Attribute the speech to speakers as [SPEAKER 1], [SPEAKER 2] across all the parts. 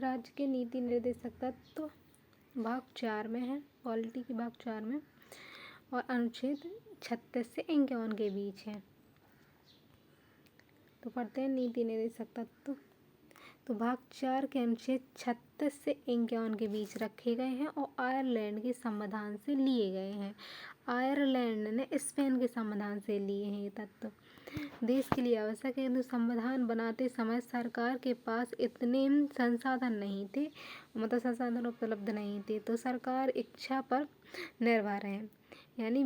[SPEAKER 1] राज्य के नीति निर्देशक तत्व भाग 4 में है, पॉलिटी की भाग 4 में, और अनुच्छेद 36 से 51 के बीच है। तो पढ़ते हैं नीति निर्देशक तत्व। तो भाग 4 के अनुच्छेद 36 से 51 के बीच रखे गए हैं और आयरलैंड के संविधान से लिए गए हैं। आयरलैंड ने स्पेन के संविधान से लिए हैं ये तत्व। देश के लिए आवश्यक है, तो संविधान बनाते समय सरकार के पास इतने संसाधन नहीं थे, मतलब संसाधन उपलब्ध नहीं थे, तो सरकार इच्छा पर निर्भर है। यानी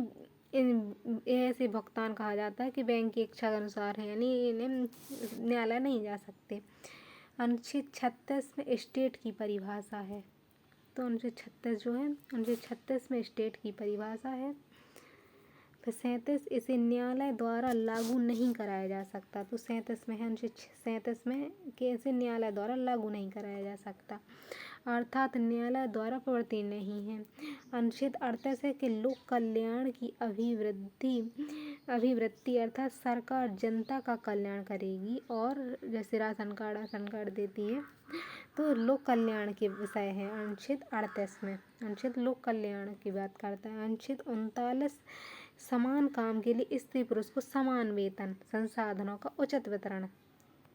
[SPEAKER 1] ऐसे भुगतान कहा जाता है कि बैंक की इच्छा के अनुसार है, यानी इन्हें न्यायालय नहीं जा सकते। अनुच्छेद 36 में स्टेट की परिभाषा है। तो अनुच्छेद 36 जो है, अनुच्छेद 36 में स्टेट की परिभाषा है। फिर 37 इसे न्यायालय द्वारा लागू नहीं कराया जा सकता। तो 37 में है, अनुच्छेद 37 में कि इसे न्यायालय द्वारा लागू नहीं कराया जा सकता, अर्थात न्यायालय द्वारा प्रवृत्ति नहीं है। अनुच्छेद 38 है कि लोक कल्याण की अभिवृत्ति अर्थात सरकार जनता का कल्याण करेगी, और जैसे राशन कार्ड देती है, तो लोक कल्याण के विषय है अनुच्छेद 38 में। अनुच्छेद लोक कल्याण की बात करता है। अनुच्छेद 39 समान काम के लिए स्त्री पुरुष को समान वेतन, संसाधनों का उचित वितरण।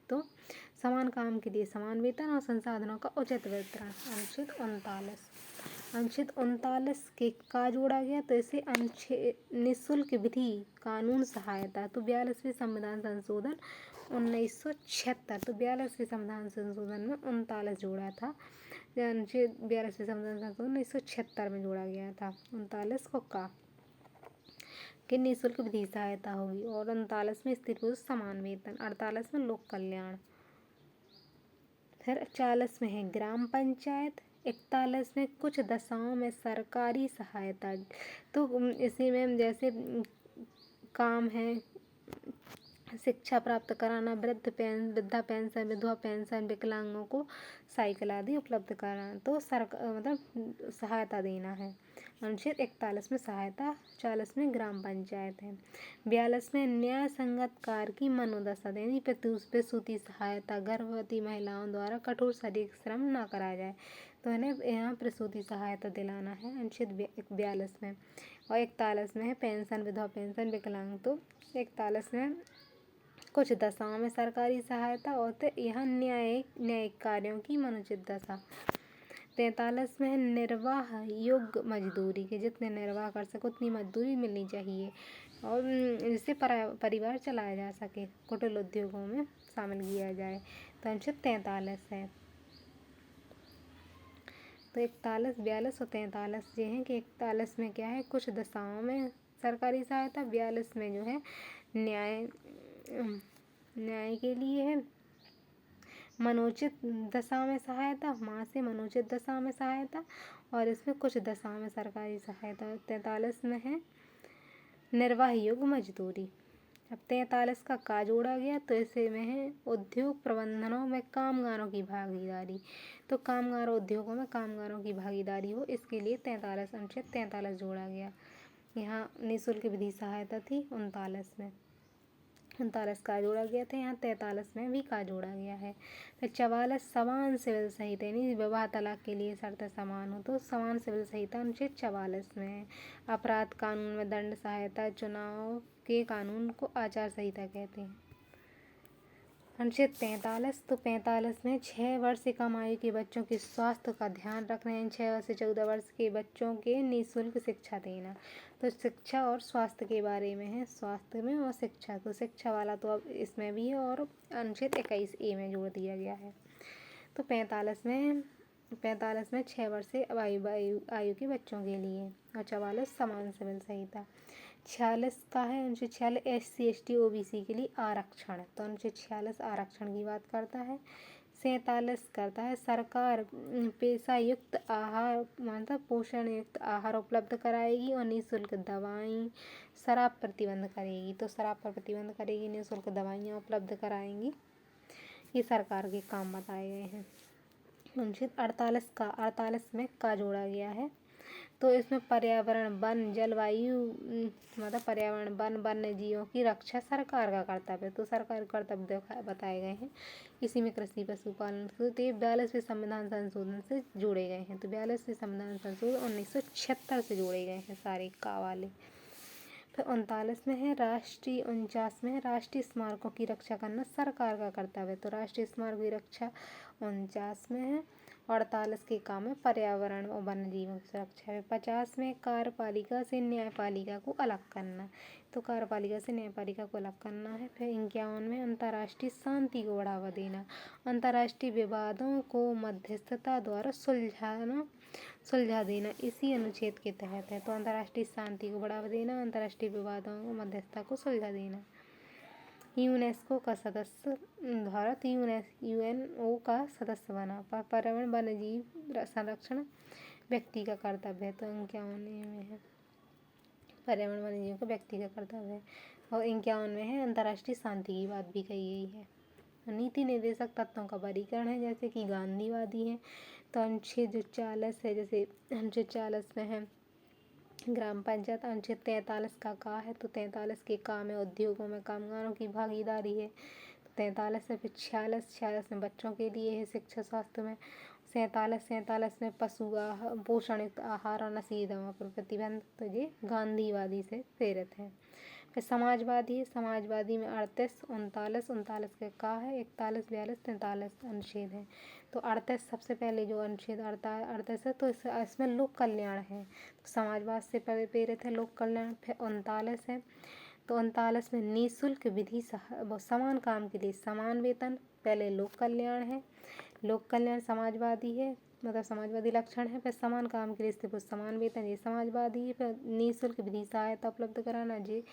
[SPEAKER 1] तो समान काम के लिए समान वेतन और संसाधनों का उचित वितरण, अनुच्छेद 39। अनुच्छेद 39 के का जोड़ा गया, तो इसे अनुच्छेद निःशुल्क विधि कानून सहायता। तो 42वें संविधान संशोधन 1976, तो 42वें संविधान संशोधन में 39 जोड़ा था। अनुच्छेद 42वें संविधान संशोधन 1976 में जोड़ा गया था। 39 को कि निःशुल्क विधि सहायता होगी, और 39 में स्त्री पुरुष समान वेतन, 48 में लोक कल्याण। फिर 40 में है ग्राम पंचायत, 41 में कुछ दशाओं में सरकारी सहायता। तो इसी में जैसे काम है शिक्षा प्राप्त कराना, वृद्धा पेंशन, विधवा पेंशन, विकलांगों को साइकिल आदि उपलब्ध कराना, तो सरकार मतलब सहायता देना है। अनुच्छेद 41 में सहायता, 40 में ग्राम पंचायत है। 42 में न्याय संगत कार्य की मनोदशा देनी, प्रसूति सहायता, गर्भवती महिलाओं द्वारा कठोर शारीरिक श्रम न कराया जाए, तो इन्हें यहाँ प्रसूति सहायता दिलाना है अनुच्छेद 42 में। और 41 में है पेंशन, विधवा पेंशन, विकलांग। तो 41 में कुछ दशाओं में सरकारी सहायता, और तो यहाँ न्यायिक कार्यों की मनुचित दशा। 43 में है निर्वाह योग्य मजदूरी, के जितने निर्वाह कर सको उतनी मजदूरी मिलनी चाहिए, और जिससे परिवार चलाया जा सके, कुटिल उद्योगों में शामिल किया जाए। तो अनुच्छेद 43 है। तो 41, 42 और 43 ये हैं कि 41 में क्या है, कुछ दशाओं में सरकारी सहायता, 42 में जो है न्याय के लिए है, मनोचित दशा में सहायता, माँ से मनोचित दशा में सहायता, और इसमें कुछ दशा में सरकारी सहायता। 43 में है निर्वाह योग्य मजदूरी। अब 43 का जोड़ा गया, तो इसे में है उद्योग प्रबंधनों में कामगारों की भागीदारी। तो कामगारों उद्योगों में कामगारों की भागीदारी हो, इसके लिए 43 अनुच्छेद 43 जोड़ा गया। यहाँ निःशुल्क विधि सहायता थी 39 में, 39 का जोड़ा गया था, यहाँ 43 में भी का जोड़ा गया है। फिर 44 समान सिविल संहिता, यानी विवाह तलाक के लिए शर्तें समान हो, तो समान सिविल संहिता अनुच्छेद 44 में है। अपराध कानून में दंड सहायता, चुनाव के कानून को आचार संहिता कहते हैं। अनुच्छेद 45, तो 45 में 6 वर्ष से कम आयु के बच्चों के स्वास्थ्य का ध्यान रखना है, 6 वर्ष से 14 वर्ष के बच्चों के निःशुल्क शिक्षा देना। तो शिक्षा और स्वास्थ्य के बारे में है, स्वास्थ्य में और शिक्षा, तो शिक्षा वाला तो अब इसमें भी है, और अनुच्छेद 21A में जोड़ दिया गया है। तो 45 में 6 वर्ष से आयु के बच्चों के लिए, और 44 समान सिविल संहिता। 46 का है, अनुच्छेद 46 SC ST OBC के लिए आरक्षण, तो अनुच्छेद 46 आरक्षण की बात करता है। 47 करता है सरकार पेशा युक्त आहार, मतलब पोषण युक्त आहार उपलब्ध कराएगी, और निःशुल्क दवाई, शराब प्रतिबंध करेगी, तो शराब पर प्रतिबंध करेगी, निःशुल्क दवाइयाँ उपलब्ध कराएंगी। ये सरकार के काम बताए गए हैं। अनुच्छेद 48 में का जोड़ा गया है, तो इसमें पर्यावरण, वन, जलवायु मतलब पर्यावरण, वन, वन्य जीवों की रक्षा सरकार का कर्तव्य है। तो सरकार कर्तव्य बताए गए हैं। इसी में कृषि, पशुपालन तो 42वें संविधान संशोधन से जोड़े गए हैं। तो 42वें संविधान संशोधन 1976 से जोड़े गए हैं सारे का वाले। फिर 39 में है राष्ट्रीय, 49 में है राष्ट्रीय स्मारकों की रक्षा करना सरकार का कर्तव्य है। तो राष्ट्रीय स्मारक की रक्षा 49 में है। 48 के काम है पर्यावरण और वन्य जीवों की सुरक्षा है। 50 में कार्यपालिका से न्यायपालिका को अलग करना। तो कार्यपालिका से न्यायपालिका को अलग करना है। फिर 51 में अंतर्राष्ट्रीय शांति को बढ़ावा देना। अंतर्राष्ट्रीय विवादों को मध्यस्थता द्वारा सुलझा देना इसी अनुच्छेद के तहत है। तो अंतर्राष्ट्रीय शांति को बढ़ावा देना, अंतर्राष्ट्रीय विवादों को मध्यस्थता को सुलझा देना। यूनेस्को का सदस्य, भारत यूएनओ का सदस्य बना। पर्यावरण, वन्य जीव संरक्षण व्यक्ति का कर्तव्य है। तो 51 में है पर्यावरण, वन्य जीव का व्यक्ति का कर्तव्य है। और 51 में है अंतर्राष्ट्रीय शांति की बात भी कही गई है। नीति निर्देशक तत्वों का वर्गीकरण है, जैसे कि गांधीवादी है। तो अनुच्छेद जो 40 है, जैसे अनुच्छेद 40 में है ग्राम पंचायत। अनुच्छेद 43 का है, तो 43 के काम है उद्योगों में कामगारों की भागीदारी है। तो 43 से फिर 46 में बच्चों के लिए है शिक्षा स्वास्थ्य में। 47 में पशु पोषण युक्त आहार और नशीली दवा पर प्रतिबंध। तो ये गांधीवादी से प्रेरित है। फिर समाजवादी है, समाजवादी में 38, 39 के का है, 41, 42, 43 अनुच्छेद है। तो 38 सबसे पहले जो अनुच्छेद 38 है, तो इसमें लोक कल्याण है। तो समाजवाद से प्रेरित है लोक कल्याण। फिर 39 है, तो 39 में निःशुल्क विधि समान काम के लिए समान वेतन, पहले लोक कल्याण है। लोक कल्याण समाजवादी है, मतलब समाजवादी लक्षण है। फिर समान काम के लिए स्त्री पुरुष समान वेतन, ये समाजवादी है। फिर निःशुल्क विधि सहायता उपलब्ध कराना, ये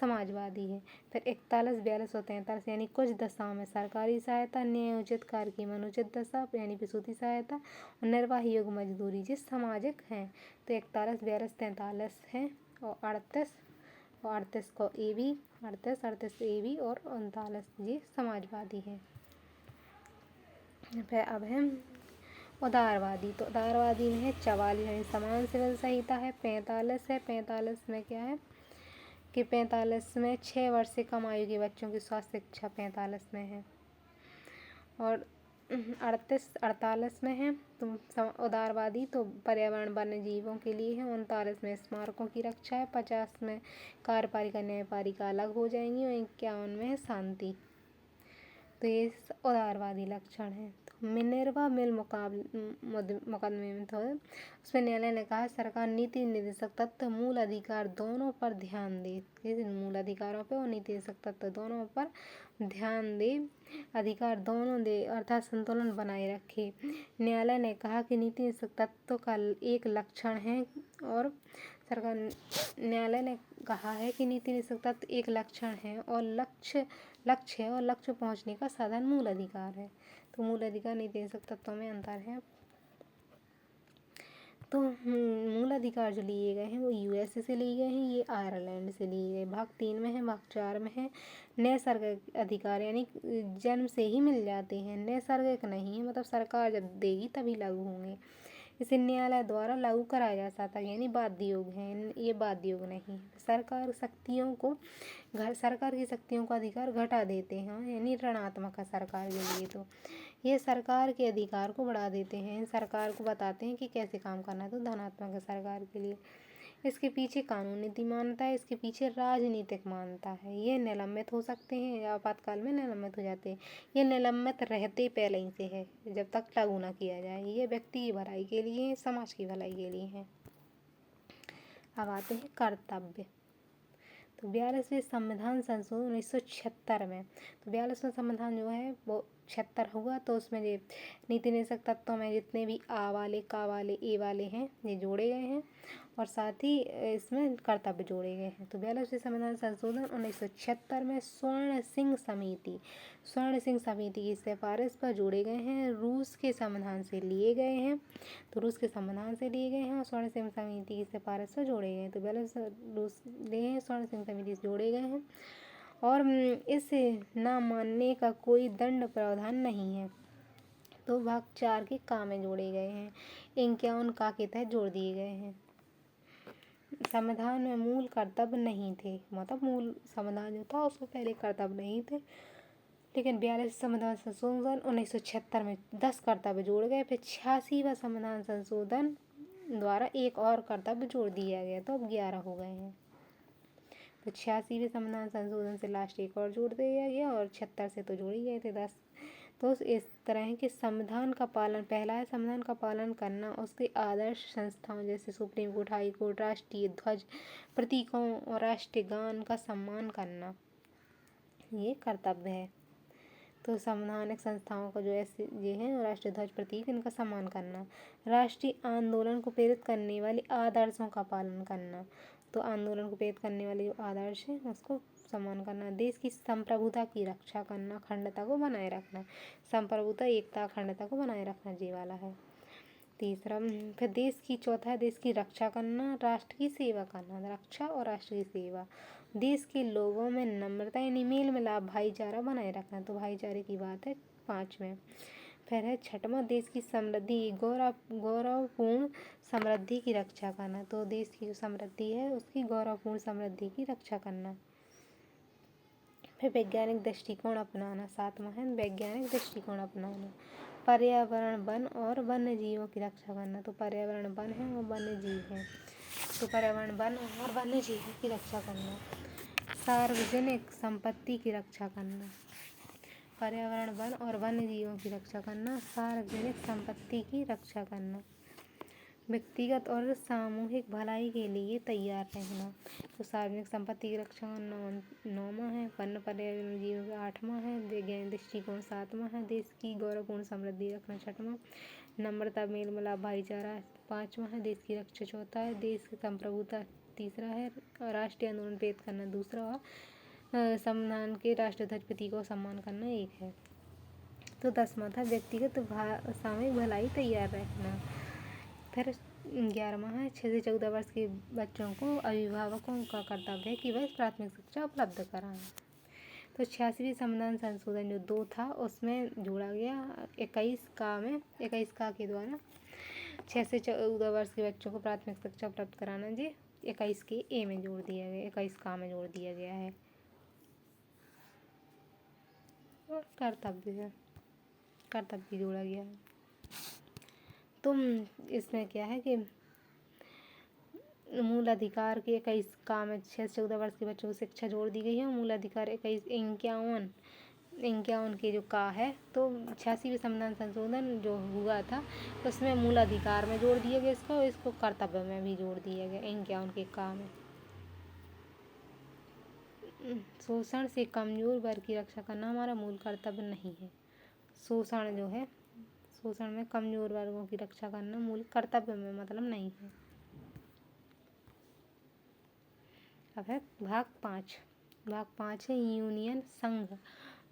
[SPEAKER 1] समाजवादी है। फिर 41, 42 और 43 यानी कुछ दशाओं में सरकारी सहायता, न्यायोचित कार्य की अनुचित दशा यानी प्रसूति सहायता और निर्वाह योग्य मजदूरी, ये सामाजिक हैं। तो 41, 42, 43 है और 38 को ए बी, 38 ए बी और 39 ये समाजवादी है। फिर अब है उदारवादी। तो उदारवादी में है 44 यानी समान सिविल संहिता है। 45 है, 45 में क्या है कि 45 में 6 वर्ष से कम आयु के बच्चों की स्वास्थ्य शिक्षा 45 में है। और 48 में है तो उदारवादी तो पर्यावरण वन्य जीवों के लिए है। 39 में स्मारकों की रक्षा है। 50 में कार्यपालिका न्यायपालिका अलग हो जाएंगी और 51 में है शांति। तो ये उदारवादी लक्षण है। तो मिनर्वा मिल मुकदमे में तो उसमें न्यायालय ने कहा सरकार नीति निर्देशक तत्व मूल अधिकार दोनों पर ध्यान दे। मूल अधिकारों पर और नीति निर्देशक तत्व दोनों पर ध्यान दे, अधिकार दोनों दे अर्थात संतुलन बनाए रखे। न्यायालय ने कहा कि नीति निर्देशक तत्व का एक लक्षण है और न्यायालय ने कहा है कि नीति निर्देशक तत्व एक लक्षण है और लक्ष्य है और लक्ष्य पहुंचने का साधन मूल अधिकार है। तो मूल अधिकार नीति निर्देशक तत्वों में अंतर है। तो मूल अधिकार जो लिए गए हैं वो यूएसए से लिए गए हैं, ये आयरलैंड से लिए गए। भाग 3 में है, भाग 4 में है नैसर्गिक अधिकार यानी जन्म से ही मिल जाते हैं, नैसर्गिक नहीं है, मतलब सरकार जब देगी तभी लागू होंगे। इसे न्यायालय द्वारा लागू कराया जा सकता है यानी बाध्य योग है, ये बाध्य योग नहीं। सरकार की शक्तियों का अधिकार घटा देते हैं यानी ऋणात्मक है सरकार के लिए। तो ये सरकार के अधिकार को बढ़ा देते हैं, सरकार को बताते हैं कि कैसे काम करना है। तो धनात्मक है सरकार के लिए। इसके पीछे कानून नीति मान्यता है, इसके पीछे राजनीतिक मान्यता है। ये निलंबित हो सकते हैं या आपातकाल में निलंबित हो जाते हैं। ये निलंबित रहते पहले ही से है जब तक लागू ना किया जाए। ये व्यक्ति की भलाई के लिए, समाज की भलाई के लिए है। अब आते हैं कर्तव्य। तो 42वें संविधान संशोधन 1976 में, तो 42वां संविधान जो है वो 76 हुआ। तो उसमें ये नीति निर्देशक तत्वों में जितने भी आ वाले, का वाले, ए वाले हैं ये जोड़े गए हैं और साथ ही इसमें कर्तव्य जोड़े गए हैं। तो 42वें संविधान संशोधन 1976 में स्वर्ण सिंह समिति की सिफारिश पर जोड़े गए हैं, रूस के संविधान से लिए गए हैं। तो रूस के संविधान से लिए गए हैं और स्वर्ण सिंह समिति की सिफारिश पर जोड़े गए हैं। तो 42 रूस लिए हैं, स्वर्ण सिंह समिति से जोड़े गए हैं और इसे ना मानने का कोई दंड प्रावधान नहीं है। तो भाग 4 के का में जोड़े गए हैं, 51 का के तहत जोड़ दिए गए हैं। संविधान में मूल कर्तव्य नहीं थे, मतलब मूल संविधान जो था उसमें पहले कर्तव्य नहीं थे, लेकिन 42 संविधान संशोधन 1976 में 10 कर्तव्य जोड़ गए। फिर 86वां संविधान संशोधन द्वारा एक और कर्तव्य जोड़ दिया गया, तो अब 11 हो गए हैं। तो 86वें संविधान संशोधन से लास्ट एक और जोड़ दिया गया और 76 से तो जोड़ ही गए थे 10। तो इस तरह के संविधान का पालन, पहला है संविधान का पालन करना, उसके आदर्श संस्थाओं जैसे सुप्रीम कोर्ट, हाई कोर्ट, राष्ट्रीय ध्वज, प्रतीकों और राष्ट्रीय गान का सम्मान करना, ये कर्तव्य है। तो संवैधानिक संस्थाओं का जो ऐसे ये है, राष्ट्रीय ध्वज, प्रतीक, इनका सम्मान करना। राष्ट्रीय आंदोलन को प्रेरित करने वाले आदर्शों का पालन करना, तो आंदोलन को प्रेरित करने वाले जो आदर्श हैं उसको सम्मान करना। देश की संप्रभुता की रक्षा करना, अखंडता को बनाए रखना, संप्रभुता, एकता, अखंडता को बनाए रखना, ये वाला है। तीसरा फिर देश की, चौथा है देश की रक्षा करना, राष्ट्र की सेवा करना, रक्षा और राष्ट्र की सेवा। देश के लोगों में नम्रता यानी मेल मिलाप, भाईचारा बनाए रखना, तो भाईचारे की बात है 5 में। फिर है 6वां देश की समृद्धि, गौरवपूर्ण समृद्धि की रक्षा करना, तो देश की जो समृद्धि है उसकी गौरवपूर्ण समृद्धि की रक्षा करना। फिर वैज्ञानिक दृष्टिकोण अपनाना, 7वां है वैज्ञानिक दृष्टिकोण अपनाना। पर्यावरण, वन और वन्य जीवों की रक्षा करना, तो पर्यावरण वन है और वन्य जीव हैं, तो पर्यावरण, वन और वन्य जीवों की रक्षा करना। सार्वजनिक संपत्ति की रक्षा करना, पर्यावरण, वन और वन्य जीवों की रक्षा करना, सार्वजनिक संपत्ति की रक्षा करना। व्यक्तिगत और सामूहिक भलाई के लिए तैयार रहना, तो सार्वजनिक संपत्ति की रक्षा करना 9वां है। वन्य पर्यावरण जीवों का 8वां है। वैज्ञानिक दृष्टिकोण 7वां है। देश की गौरवपूर्ण समृद्धि रखना 6वां। नम्रता, मेल मिलाप, भाईचारा 5वां है। देश की रक्षा 4था है। देश की संप्रभुता 3रा है। राष्ट्रीय आंदोलन प्रेरित करना 2रा और संविधान के राष्ट्रीय ध्वज, प्रतीकों का सम्मान करना 1 है। तो 10वां था व्यक्तिगत सामूहिक भलाई तैयार रखना। फिर 11वां है 6 से 14 वर्ष के बच्चों को अभिभावकों का कर्तव्य है कि वह प्राथमिक शिक्षा उपलब्ध कराएं। तो 86वीं संविधान संशोधन जो 2 था उसमें जोड़ा गया 21 का के द्वारा 6 से 14 वर्ष के बच्चों को प्राथमिक शिक्षा उपलब्ध कराना जी 21 के ए में जोड़ दिया गया, 21 का में जोड़ दिया गया है। और कर्तव्य जोड़ा गया है। तो इसमें क्या है कि मूल अधिकार के 21 का में 6 से 14 वर्ष के बच्चों को शिक्षा जोड़ दी गई है। मूल अधिकार 51 के जो का है, तो 86वीं संविधान संशोधन जो हुआ था उसमें मूल अधिकार में जोड़ दिया गया इसको, और इसको कर्तव्य में भी जोड़ दिया गया 51 के का में। शोषण से कमजोर वर्ग की रक्षा करना हमारा मूल कर्तव्य नहीं है। शोषण जो है, शोषण में कमजोर वर्गों की रक्षा करना मूल कर्तव्य में मतलब नहीं है। अब है भाग 5 है यूनियन संघ।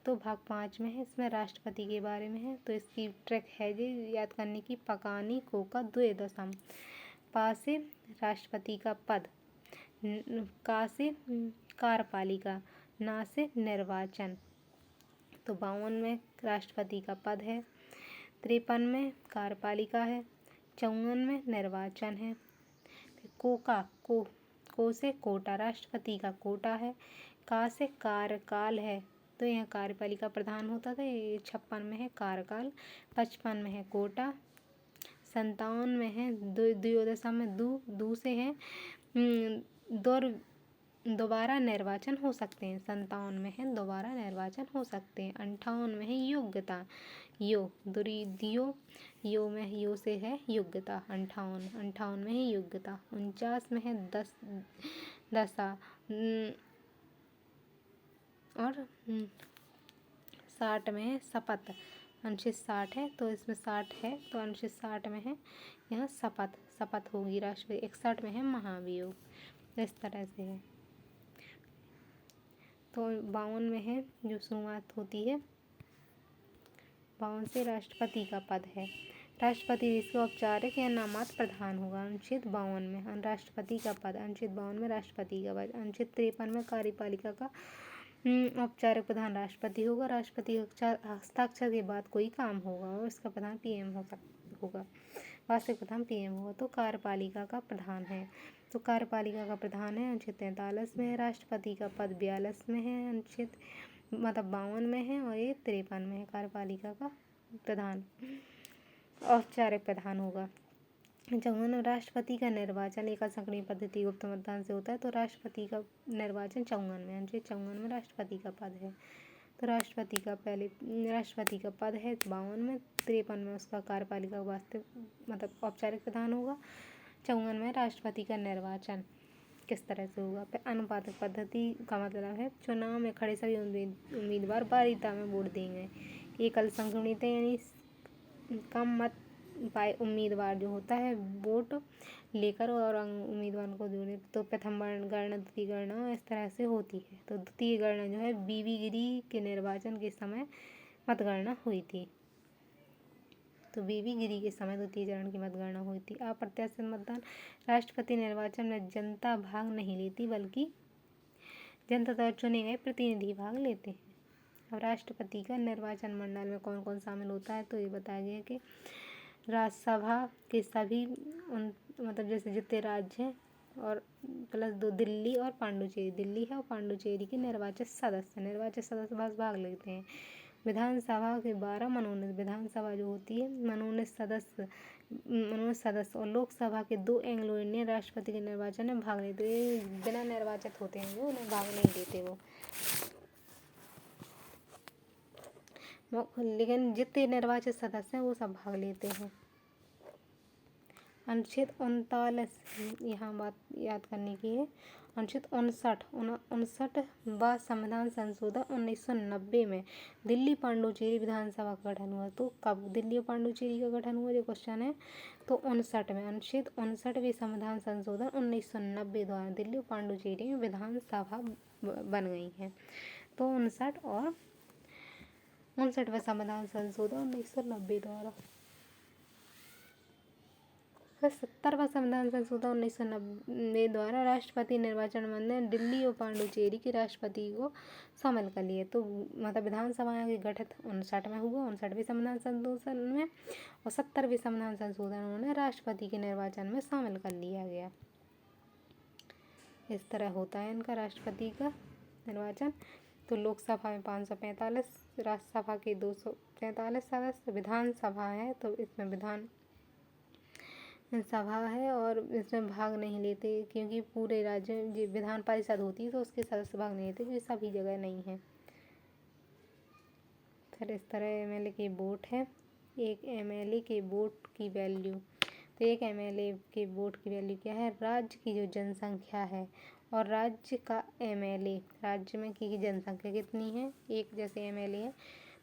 [SPEAKER 1] तो भाग 5 में है, इसमें राष्ट्रपति के बारे में है। तो इसकी ट्रिक है जी याद करने की, पकानी कोका द्विदशम, पा से राष्ट्रपति का पद, का से कार्यपालिका, ना से निर्वाचन। तो 52 में राष्ट्रपति का पद है, 53 में कार्यपालिका है, 54 में निर्वाचन है। को से कोटा, राष्ट्रपति का कोटा है। का से कार्यकाल है, तो यहाँ कार्यपालिका प्रधान होता था, ये 56 में है कार्यकाल, 55 में है कोटा, 57 में है द्विदशा में दू से है दोबारा निर्वाचन हो सकते हैं। 57 में है दोबारा निर्वाचन हो सकते हैं। 58 में है योग्यता, यो में यो से है योग्यता, 58 में है योग्यता। 49 में है दशा और 60 में है शपथ, अनुच्छेद 60 है तो इसमें 60 है, तो अनुच्छेद 60 में है यहाँ शपथ होगी राष्ट्रपति। 61 में है महाभियोग, इस तरह से है। तो 52 में है जो शुरुआत होती है 52 से राष्ट्रपति का पद है। राष्ट्रपति देश का औपचारिक या नामात्र प्रधान होगा, अनुच्छेद 52 में। राष्ट्रपति का पद, अनुच्छेद 52 में राष्ट्रपति का पद। अनुच्छेद 53 में कार्यपालिका का औपचारिक प्रधान राष्ट्रपति होगा। राष्ट्रपति हस्ताक्षर के बाद कोई काम होगा और इसका प्रधान पीएम होगा। वास्तविक प्रधान पीएम होगा। तो कार्यपालिका का प्रधान है, तो कार्यपालिका का प्रधान है अनुच्छेद 43 में है। राष्ट्रपति का पद 42 में है, अनुच्छेद 52 में है और ये 53 में है। कार्यपालिका का प्रधान औपचारिक प्रधान होगा। चौवन राष्ट्रपति का निर्वाचन एकल संक्रिय पद्धति गुप्त मतदान से होता है। तो राष्ट्रपति का निर्वाचन 54 में, अनुच्छेद 54 में राष्ट्रपति का पद है। तो राष्ट्रपति का पद है 52 में, 53 में उसका कार्यपालिका वास्तविक औपचारिक प्रधान होगा। 54 में राष्ट्रपति का निर्वाचन किस तरह से होगा। अनुपातिक पद्धति का मतलब है चुनाव में खड़े सभी उम्मीदवार बारीता में वोट देंगे। एकल संक्रमित यानी कम मत पाए उम्मीदवार जो होता है वोट लेकर और उम्मीदवार को जोड़े। तो प्रथम गणना, द्वितीय गणना इस तरह से होती है। तो द्वितीय गणना जो है बीबी गिरी के निर्वाचन के समय मतगणना हुई थी। तो बीबी गिरी के समय द्वितीय चरण की मतगणना हुई थी। अप्रत्याशित मतदान, राष्ट्रपति निर्वाचन में जनता भाग नहीं लेती बल्कि जनता द्वारा चुने गए प्रतिनिधि भाग लेते हैं। अब राष्ट्रपति का निर्वाचन मंडल में कौन कौन शामिल होता है, तो ये बताया गया कि राज्यसभा के सभी जैसे जितने राज्य हैं और प्लस 2 दिल्ली और पांडुचेरी, दिल्ली है और पांडुचेरी के निर्वाचित सदस्य भाग लेते हैं। विधानसभा के 12 मनोनीत, विधानसभा जो होती है मनोनीत सदस्य और लोकसभा के 2 एंग्लो इंडियन राष्ट्रपति के निर्वाचन में भाग लेते हैं। बिना निर्वाचित होते हैं जो उन्हें भाग नहीं देते वो, लेकिन जितने निर्वाचित सदस्य हैं वो सब भाग लेते हैं। अनुच्छेद 39 यहाँ बात याद करने की है। अनुच्छेद 59 व संविधान संशोधन 1990 में दिल्ली पांडुचेरी विधानसभा का गठन हुआ। तो कब दिल्ली और पांडुचेरी का गठन हुआ जो क्वेश्चन है, तो 59 में। अनुच्छेद 59वें संविधान संशोधन 1990 द्वारा दिल्ली और पांडुचेरी में विधानसभा बन गई है। तो 59 और 59वें संविधान संशोधन 1990 द्वारा। 70वां संविधान संशोधन 1990 द्वारा राष्ट्रपति निर्वाचन मंडल ने दिल्ली और पांडुचेरी के राष्ट्रपति को शामिल कर लिए। तो विधानसभा के गठित 59 में हुआ, 59वें संविधान संशोधन में, और 70वें संविधान संशोधन उन्होंने राष्ट्रपति के निर्वाचन में शामिल कर लिया गया। इस तरह होता है इनका राष्ट्रपति का निर्वाचन। तो लोकसभा में 545, राज्यसभा के 243 सदस्य, विधानसभा है तो इसमें विधान सभा है और इसमें भाग नहीं लेते क्योंकि पूरे राज्य में विधान परिषद होती है तो उसके सदस्य भाग नहीं लेते क्योंकि सभी जगह नहीं है। फिर इस तरह एमएलए के वोट है। एक एमएलए के वोट की वैल्यू, तो एक एमएलए के वोट की वैल्यू क्या है, राज्य की जो जनसंख्या है और राज्य का एमएलए, राज्य में की जनसंख्या कितनी है, एक जैसे एमएलए है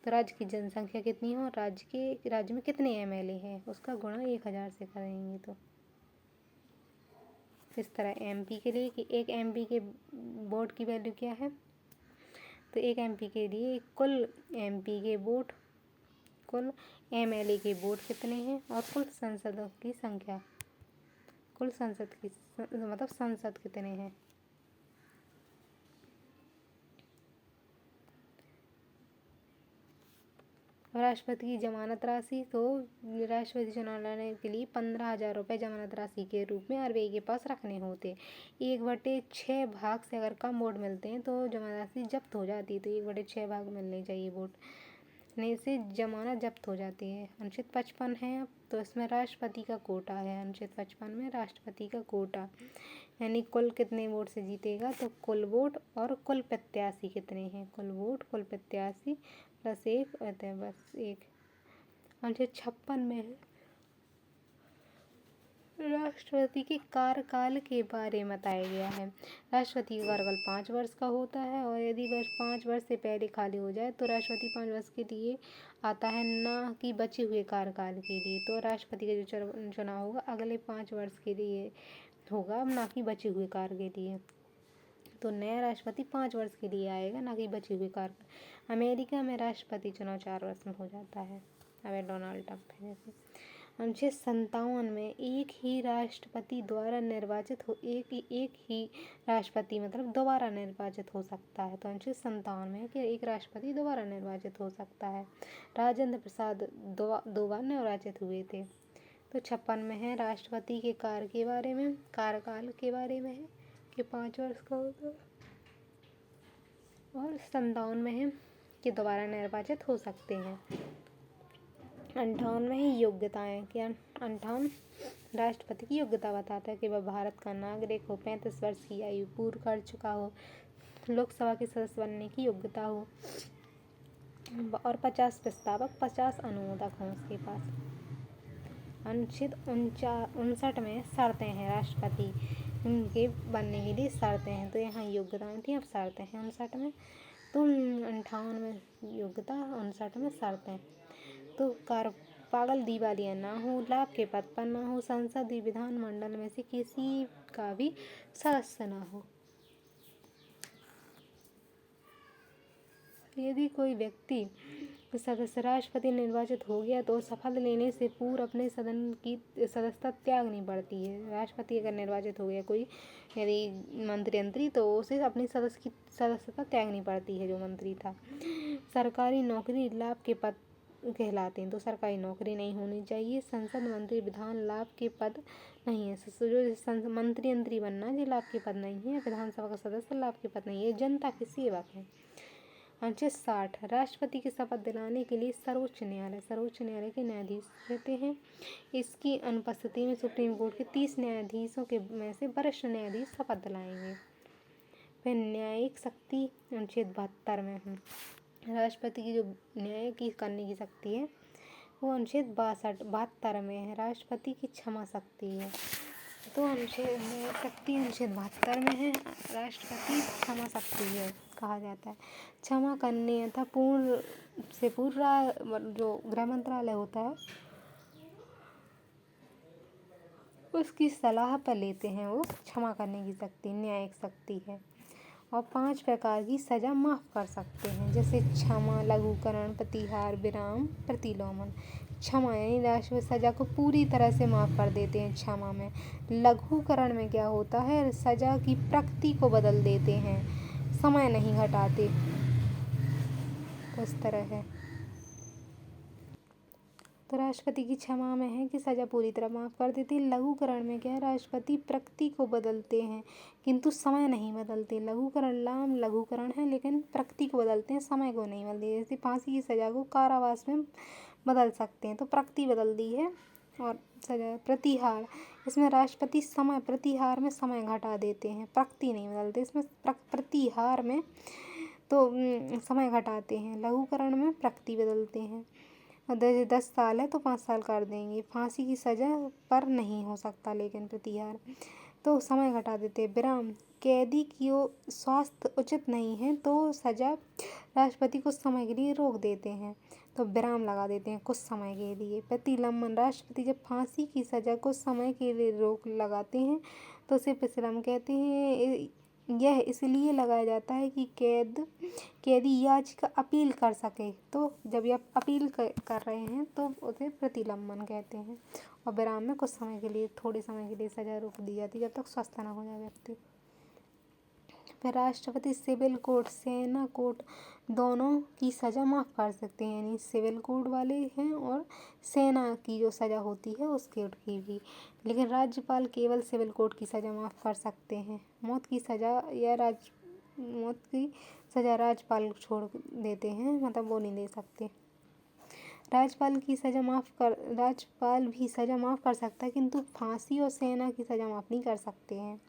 [SPEAKER 1] तो राज्य की जनसंख्या कितनी है और राज्य में कितने एमएलए हैं उसका गुणा 1000 से करेंगे। तो इस तरह एमपी के लिए कि एक एमपी के वोट की वैल्यू क्या है, तो एक एमपी के लिए कुल एमपी के वोट, कुल एमएलए के वोट कितने हैं और कुल सांसदों की संख्या, कुल संसद की सांसद कितने हैं। राष्ट्रपति की जमानत राशि, तो राष्ट्रपति चुनाव लड़ने के लिए 15,000 रुपये जमानत राशि के रूप में आरबीआई के पास रखने होते। 1/6 भाग से अगर कम वोट मिलते हैं तो जमानत राशि जब्त हो जाती है। तो 1/6 भाग मिलने चाहिए वोट, नहीं से जमानत जब्त हो जाती है। अनुच्छेद 55 है अब, तो इसमें राष्ट्रपति का कोटा है। अनुच्छेद 55 में राष्ट्रपति का कोटा यानी कुल कितने वोट से जीतेगा, तो कुल वोट और कुल प्रत्याशी कितने हैं, कुल वोट कुल प्रत्याशी प्लस 1 होते हैं, बस 1। अनुच्छेद 56 में है राष्ट्रपति के कार्यकाल के बारे में बताया गया है। राष्ट्रपति का कार्यकाल 5 वर्ष का होता है और यदि 5 वर्ष से पहले खाली हो जाए तो राष्ट्रपति 5 वर्ष के लिए आता है, ना कि बचे हुए कार्यकाल के लिए। तो राष्ट्रपति का जो चुनाव होगा अगले 5 वर्ष के लिए होगा, ना कि बचे हुए कार्य के लिए। तो नया राष्ट्रपति 5 वर्ष के लिए आएगा, ना कि बचे हुए कार्य। अमेरिका में राष्ट्रपति चुनाव 4 वर्ष में हो जाता है, अब डोनाल्ड ट्रंप है जैसे। अनुच्छेद 57 में एक ही राष्ट्रपति द्वारा निर्वाचित हो एक ही राष्ट्रपति मतलब दोबारा निर्वाचित हो सकता है। तो अनुच्छेद 57 में है कि एक राष्ट्रपति दोबारा निर्वाचित हो सकता है। राजेंद्र प्रसाद दो बार निर्वाचित हुए थे। तो 56 में है राष्ट्रपति के कार्यकाल के बारे में है कि 5 वर्ष का होता है। और 57 में है कि दोबारा निर्वाचित हो सकते हैं। 58 में ही योग्यताएं कि 58 राष्ट्रपति की योग्यता बताता है कि वह भारत का नागरिक हो, 35 वर्ष की आयु पूर्ण कर चुका हो, लोकसभा के सदस्य बनने की योग्यता हो और 50 प्रस्तावक 50 अनुमोदक हों उसके पास। अनुच्छेद 59 में शर्तें हैं राष्ट्रपति के बनने के लिए शर्तें हैं। तो यहाँ योग्यताएं थी, अब शर्तें हैं 59 में। तो 58 में योग्यता, 59 में शर्तें। तो पागल दिवालिया ना हो, लाभ के पद पर ना हो, संसदीय विधानमंडल में से किसी का भी सदस्य ना हो। यदि कोई व्यक्ति सदस्य राष्ट्रपति निर्वाचित हो गया तो शपथ लेने से पूर्व अपने सदन की सदस्यता त्यागनी पड़ती है। राष्ट्रपति अगर निर्वाचित हो गया कोई यदि मंत्री तो उसे अपनी सदस्यता त्यागनी पड़ती है जो मंत्री था। सरकारी नौकरी लाभ के पद कहलाते हैं, तो सरकारी नौकरी नहीं होनी चाहिए। संसद मंत्री विधान लाभ के पद नहीं है, जो मंत्री बनना ये लाभ के पद नहीं है। विधानसभा का सदस्य लाभ के पद नहीं है, जनता के सेवक है। अनुच्छेद 60 राष्ट्रपति की शपथ दिलाने के लिए सर्वोच्च न्यायालय के न्यायाधीश रहते हैं। इसकी अनुपस्थिति में सुप्रीम कोर्ट के 30 न्यायाधीशों के में से वरिष्ठ न्यायाधीश शपथ दिलाएंगे। फिर न्यायिक शक्ति अनुच्छेद 72 में है। राष्ट्रपति की जो न्याय की करने की शक्ति है वो अनुच्छेद 72 में है। राष्ट्रपति की क्षमा शक्ति है। तो अनुच्छेद 72 में है, राष्ट्रपति क्षमा शक्ति है कहा जाता है। क्षमा करने अथवा पूर्व जो गृह मंत्रालय होता है उसकी सलाह पर लेते हैं, वो क्षमा करने की शक्ति न्यायिक शक्ति है। और 5 प्रकार की सजा माफ़ कर सकते हैं, जैसे क्षमा, लघुकरण, प्रतिहार, विराम, प्रतिलोमन। क्षमा यानी राष्ट्रपति सजा को पूरी तरह से माफ़ कर देते हैं क्षमा में। लघुकरण में क्या होता है, सजा की प्रकृति को बदल देते हैं, समय नहीं घटाते। तो इस तरह है। तो राष्ट्रपति की क्षमा में है कि सजा पूरी तरह माफ़ कर देते हैं। लघुकरण में क्या है, राष्ट्रपति प्रकृति को बदलते हैं किंतु समय नहीं बदलते। लघुकरण है लेकिन प्रकृति को बदलते हैं, समय को नहीं बदलते। जैसे फांसी की सजा को कारावास में बदल सकते हैं, तो प्रकृति बदल दी है। और सजा प्रतिहार, इसमें राष्ट्रपति प्रतिहार में समय घटा देते हैं, प्रकृति नहीं बदलते। इसमें प्रतिहार में तो समय घटाते हैं, लघुकरण में प्रकृति बदलते हैं। 10 साल है तो 5 साल कर देंगे। फांसी की सजा पर नहीं हो सकता लेकिन प्रतिहार तो समय घटा देते हैं। विराम, कैदी की स्वास्थ्य उचित नहीं है तो सजा राष्ट्रपति कुछ समय के लिए रोक देते हैं, तो विराम लगा देते हैं कुछ समय के लिए। प्रतिलंबन, राष्ट्रपति जब फांसी की सजा कुछ समय के लिए रोक लगाते हैं तो उसे प्रतिलंबन कहते हैं। यह इसलिए लगाया जाता है कि कैदी याचिका अपील कर सके, तो जब ये अपील कर रहे हैं तो उसे प्रतिलंबन कहते हैं। और विराम में कुछ समय के लिए, थोड़े समय के लिए सजा रोक दी जाती है जब तक स्वस्थ ना हो जाए व्यक्ति। फिर राष्ट्रपति सिविल कोड, सेना कोड दोनों की सजा माफ़ कर सकते हैं, यानी सिविल कोड वाले हैं और सेना की जो सज़ा होती है उसके की भी। लेकिन राज्यपाल केवल सिविल कोड की सज़ा माफ़ कर सकते हैं। मौत की सज़ा राज्यपाल छोड़ देते हैं, मतलब वो नहीं दे सकते। राज्यपाल भी सज़ा माफ़ कर सकता है किंतु फांसी और सेना की सज़ा माफ़ नहीं कर सकते हैं।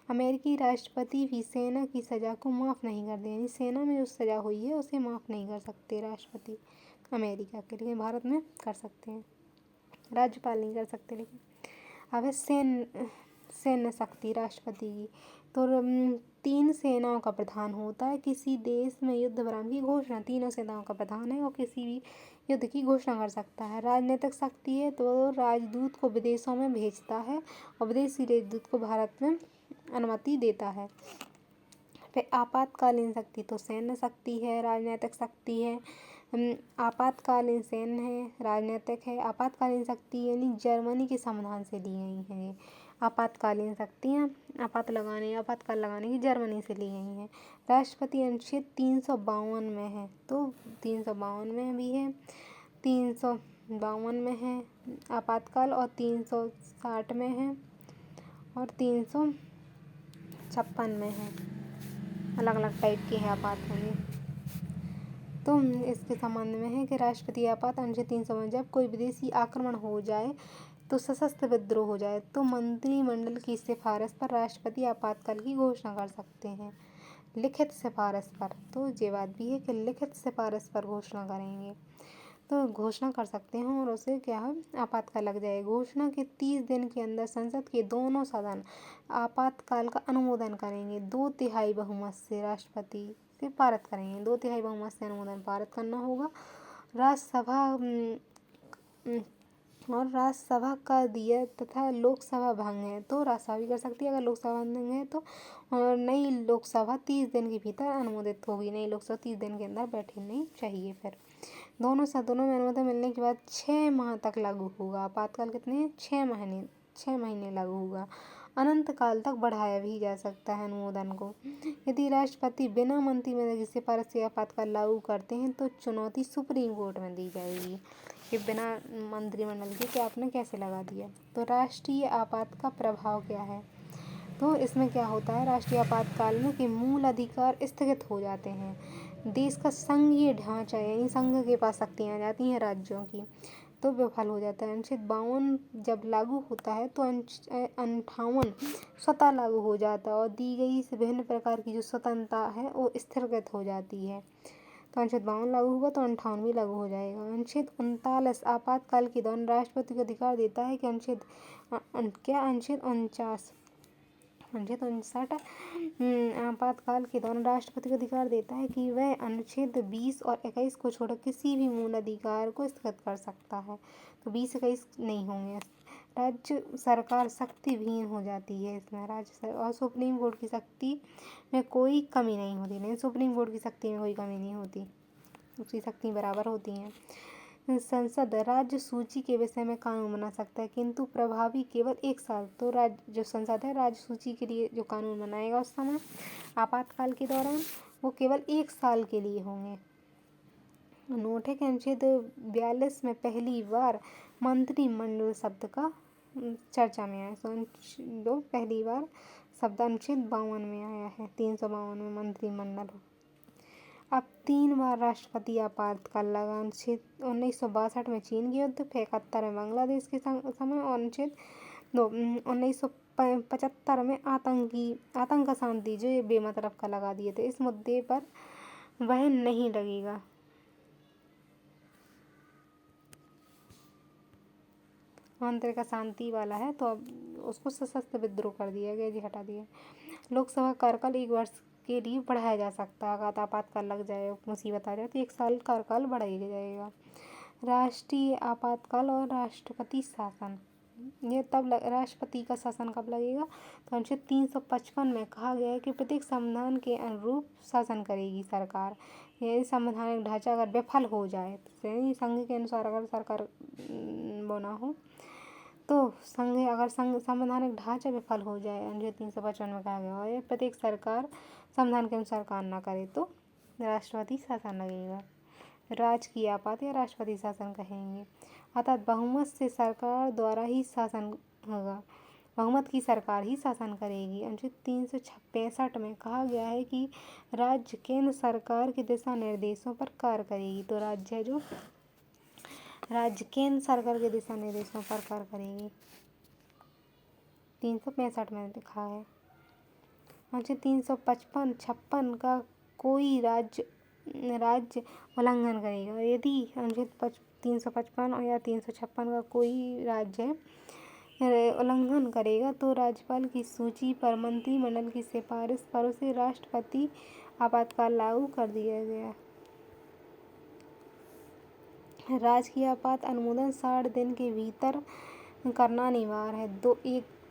[SPEAKER 1] अमेरिकी राष्ट्रपति भी सेना की सज़ा को माफ़ नहीं करते, यानी सेना में जो सज़ा हुई है उसे माफ़ नहीं कर सकते राष्ट्रपति अमेरिका के, लेकिन भारत में कर सकते हैं। राज्यपाल नहीं कर सकते। लेकिन अब है सैन्य शक्ति राष्ट्रपति की। तो 3 सेनाओं का प्रधान होता है। किसी देश में युद्ध विराम की घोषणा 3 सेनाओं का प्रधान है और किसी भी युद्ध की घोषणा कर सकता है। राजनीतिक शक्ति है तो राजदूत को विदेशों में भेजता है और विदेशी राजदूत को भारत में अनुमति देता है। फिर आपातकालीन शक्ति तो सैन्य शक्ति है, राजनीतिक शक्ति है, आपातकालीन सैन्य है, राजनीतिक है। आपातकालीन शक्ति यानी जर्मनी के संविधान से ली गई हैं। आपातकालीन शक्तियाँ आपातकाल लगाने की जर्मनी से ली गई हैं। राष्ट्रपति अनुच्छेद 352 में है, तो 352 में भी है, 352 में है आपातकाल, और 360 में है, और 356 में है। अलग अलग टाइप के हैं आपातकाल। तो इसके संबंध में है कि राष्ट्रपति आपात अनुच्छेद 352 जब कोई विदेशी आक्रमण हो जाए तो सशस्त्र विद्रोह हो जाए तो मंत्रिमंडल की सिफारिश पर राष्ट्रपति आपातकाल की घोषणा कर सकते हैं। लिखित सिफारिश पर, तो ये बात भी है कि लिखित सिफारिश पर घोषणा करेंगे तो घोषणा कर सकते हैं और उसे क्या है आपातकाल लग जाए। घोषणा के 30 दिन के अंदर संसद के दोनों सदन आपातकाल का अनुमोदन करेंगे। 2/3 बहुमत से राष्ट्रपति से पारित करेंगे। 2/3 बहुमत से अनुमोदन पारित करना होगा। राज्यसभा कर दिया तथा लोकसभा भंग है तो राज्यसभा भी कर सकती है। अगर लोकसभा भंग है तो नई लोकसभा 30 दिन के भीतर अनुमोदित होगी। नई लोकसभा 30 दिन के अंदर बैठनी चाहिए। फिर दोनों सदनों में अनुमोदन मिलने के बाद 6 माह तक लागू होगा। आपातकाल कितने 6 महीने लागू होगा। अनंत काल तक बढ़ाया भी जा सकता है अनुमोदन को। यदि राष्ट्रपति बिना मंत्रिमंडल की सिफारिश से आपातकाल लागू करते हैं तो चुनौती सुप्रीम कोर्ट में दी जाएगी कि बिना मंत्रिमंडल के कि आपने कैसे लगा दिया। तो राष्ट्रीय आपात का प्रभाव क्या है, तो इसमें क्या होता है राष्ट्रीय आपातकाल में कि मूल अधिकार स्थगित हो जाते हैं। देश का संघीय ढांचा यानी संघ के पास शक्तियाँ आ जाती हैं राज्यों की, तो विफल हो जाता है। अनुच्छेद 52 जब लागू होता है तो 58 स्वतः लागू हो जाता है और दी गई विभिन्न प्रकार की जो स्वतंत्रता है वो स्थगित हो जाती है। तो अनुच्छेद 52 लागू होगा तो 58 भी लागू हो जाएगा। अनुच्छेद 39 आपातकाल के दौरान राष्ट्रपति को अधिकार देता है कि अनुच्छेद 59 आपातकाल के दौरान राष्ट्रपति को अधिकार देता है कि वह अनुच्छेद 20 और 21 को छोड़ किसी भी मूल अधिकार को स्थगित कर सकता है। तो 20-21 नहीं होंगे। राज्य सरकार शक्ति विहीन हो जाती है इसमें और सुप्रीम कोर्ट की शक्ति में कोई कमी नहीं होती। नहीं, सुप्रीम कोर्ट की शक्ति में कोई कमी नहीं होती, उसकी शक्ति बराबर होती हैं। संसद राज्य सूची के विषय में कानून बना सकता है किंतु प्रभावी केवल 1 साल। तो राज्य जो संसद है राज्य सूची के लिए जो कानून बनाएगा उस समय आपातकाल के दौरान वो केवल 1 साल के लिए होंगे। नोट है कि अनुच्छेद 42 में पहली बार मंत्रिमंडल शब्द का चर्चा में आया। तो पहली बार शब्द अनुच्छेद 52 में आया है। 352 में मंत्रिमंडल। अब 3 बार राष्ट्रपति आपातकाल लगा। अनुच्छेद 1962 में चीन के युद्ध, 71 में बांग्लादेश के समय और अनुच्छेद 1975 में आतंक शांति जो ये बेमतलब का लगा दिए थे। इस मुद्दे पर वह नहीं लगेगा। आंतरिक शांति वाला है तो अब उसको सशस्त्र विद्रोह कर दिया गया जी, हटा दिया। लोकसभा कार्यकाल 1 वर्ष के लिए बढ़ाया जा सकता है। अगर आपातकाल लग जाए मुसीबत आ जाए तो 1 साल कार्यकाल बढ़ाया जाएगा। राष्ट्रीय आपातकाल और राष्ट्रपति शासन, ये तब राष्ट्रपति का शासन कब लगेगा तो अनुच्छेद 355 में कहा गया है कि प्रत्येक संविधान के अनुरूप शासन करेगी सरकार। यदि संवैधानिक ढांचा अगर विफल हो जाए तो संघ के अनुसार अगर सरकार बना हो तो अगर संवैधानिक ढांचा विफल हो जाए, अनुच्छेद 355 में कहा गया है प्रत्येक सरकार संविधान के अनुसार काम न करे तो राष्ट्रपति शासन लगेगा। राजकीय आपात या राष्ट्रपति शासन कहेंगे। अर्थात बहुमत से सरकार द्वारा ही शासन होगा, बहुमत की सरकार ही शासन करेगी। अनुच्छेद 365 में कहा गया है कि राज्य केंद्र सरकार के दिशा निर्देशों पर कार्य करेगी। तो राज्य केंद्र सरकार के दिशा निर्देशों पर कार्य करेगी। 365 में लिखा है। अनुच्छेद 356 का कोई राज्य उल्लंघन करेगा। यदि अनुच्छेद 355 या 356 का कोई राज्य उल्लंघन करेगा तो राज्यपाल की सूची पर मंत्रिमंडल की सिफारिश पर उसे राष्ट्रपति आपातकाल लागू कर दिया गया। राजकीय आपात अनुमोदन 60 दिन के भीतर करना अनिवार्य है।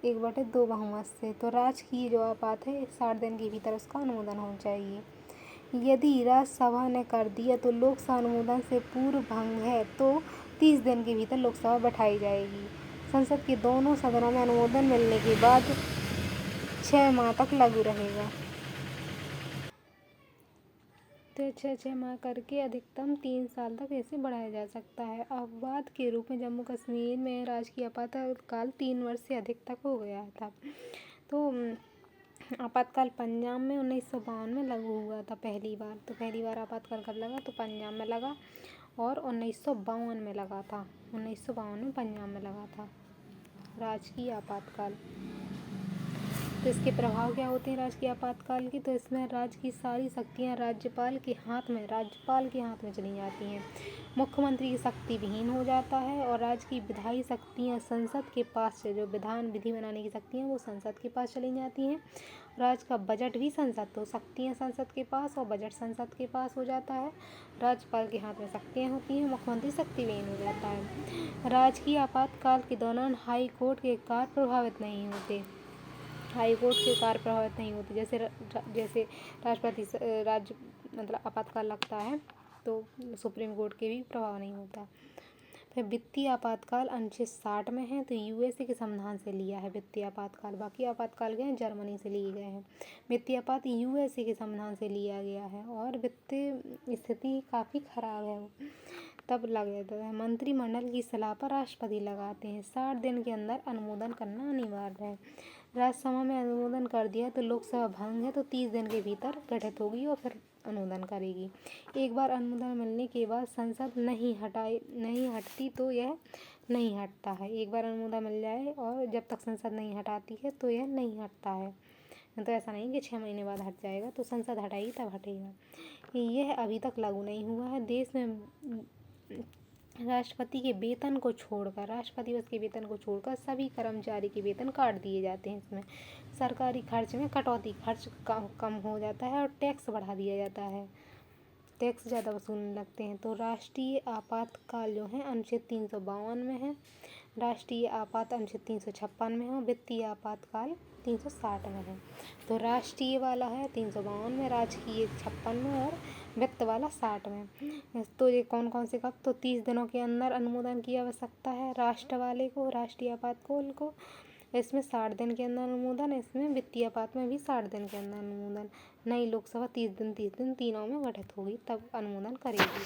[SPEAKER 1] 1/2 बहुमत से। तो राजकीय जो आपात है 60 दिन के भीतर उसका अनुमोदन होना चाहिए। यदि राज्यसभा ने कर दिया तो लोकसभा अनुमोदन से पूर्व भंग है तो 30 दिन के भीतर लोकसभा बैठाई जाएगी। संसद के दोनों सदनों में अनुमोदन मिलने के बाद 6 माह तक लागू रहेगा। तो 6 माह करके अधिकतम 3 साल तक इसे बढ़ाया जा सकता है। अपवाद के रूप में जम्मू कश्मीर में राजकीय आपातकाल 3 वर्ष से अधिक तक हो गया था। तो आपातकाल पंजाब में 1952 में लागू हुआ था पहली बार। तो पहली बार आपातकाल कब लगा? तो पंजाब में लगा और 1952 में लगा था। 1952 में पंजाब में लगा था राजकीय आपातकाल। तो इसके प्रभाव क्या होते हैं राजकीय आपातकाल के? तो इसमें राज्य की सारी शक्तियाँ राज्यपाल के हाथ में चली जाती हैं। मुख्यमंत्री की शक्ति विहीन हो जाता है और राज्य की विधायी शक्तियाँ संसद के पास से, जो विधि बनाने की शक्तियाँ वो संसद के पास चली जाती हैं। राज्य का बजट भी शक्तियाँ संसद के पास और बजट संसद के पास हो जाता है। राज्यपाल के हाथ में शक्तियाँ होती हैं, मुख्यमंत्री शक्ति विहीन हो जाता है। राजकीय आपातकाल के दौरान हाई कोर्ट के कार्य प्रभावित नहीं होते। जैसे आपातकाल लगता है तो सुप्रीम कोर्ट के भी प्रभाव नहीं होता। फिर वित्तीय आपातकाल अनुच्छेद 60 में है, तो यूएसए के संविधान से लिया है वित्तीय आपातकाल। बाकी आपातकाल गए जर्मनी से लिए गए हैं। वित्तीय आपात यूएसए के संविधान से लिया गया है और वित्तीय स्थिति काफ़ी खराब है तब लग जाता है। मंत्रिमंडल की सलाह पर राष्ट्रपति लगाते हैं। 60 दिन के अंदर अनुमोदन करना अनिवार्य है। राज्यसभा में अनुमोदन कर दिया तो लोकसभा भंग है तो 30 दिन के भीतर गठित होगी और फिर अनुमोदन करेगी। एक बार अनुमोदन मिलने के बाद संसद नहीं हटती तो यह नहीं हटता है। एक बार अनुमोदन मिल जाए और जब तक संसद नहीं हटाती है तो यह नहीं हटता है। तो ऐसा नहीं कि 6 महीने बाद हट जाएगा, तो संसद हटाएगी तब हटेगा। यह अभी तक लागू नहीं हुआ है। देश में राष्ट्रपति के वेतन को छोड़कर सभी कर्मचारी के वेतन काट दिए जाते हैं। इसमें सरकारी खर्च में कटौती, खर्च कम हो जाता है और टैक्स बढ़ा दिया जाता है, टैक्स ज़्यादा वसूलने लगते हैं। तो राष्ट्रीय आपातकाल जो है अनुच्छेद 352 में है, राष्ट्रीय आपात अनुच्छेद 356 में है, वित्तीय आपातकाल 360 में है। तो राष्ट्रीय वाला है 352 में, राजकीय 56 में और वित्त वाला 60 में। तो ये कौन कौन से कब? तो 30 दिनों के अंदर अनुमोदन की आवश्यकता है राष्ट्रीय आपातकाल को। इसमें 60 दिन के अंदर अनुमोदन, इसमें वित्तीय आपात में भी 60 दिन के अंदर अनुमोदन। नई लोकसभा 30 दिन तीनों में गठित होगी तब अनुमोदन करेगी।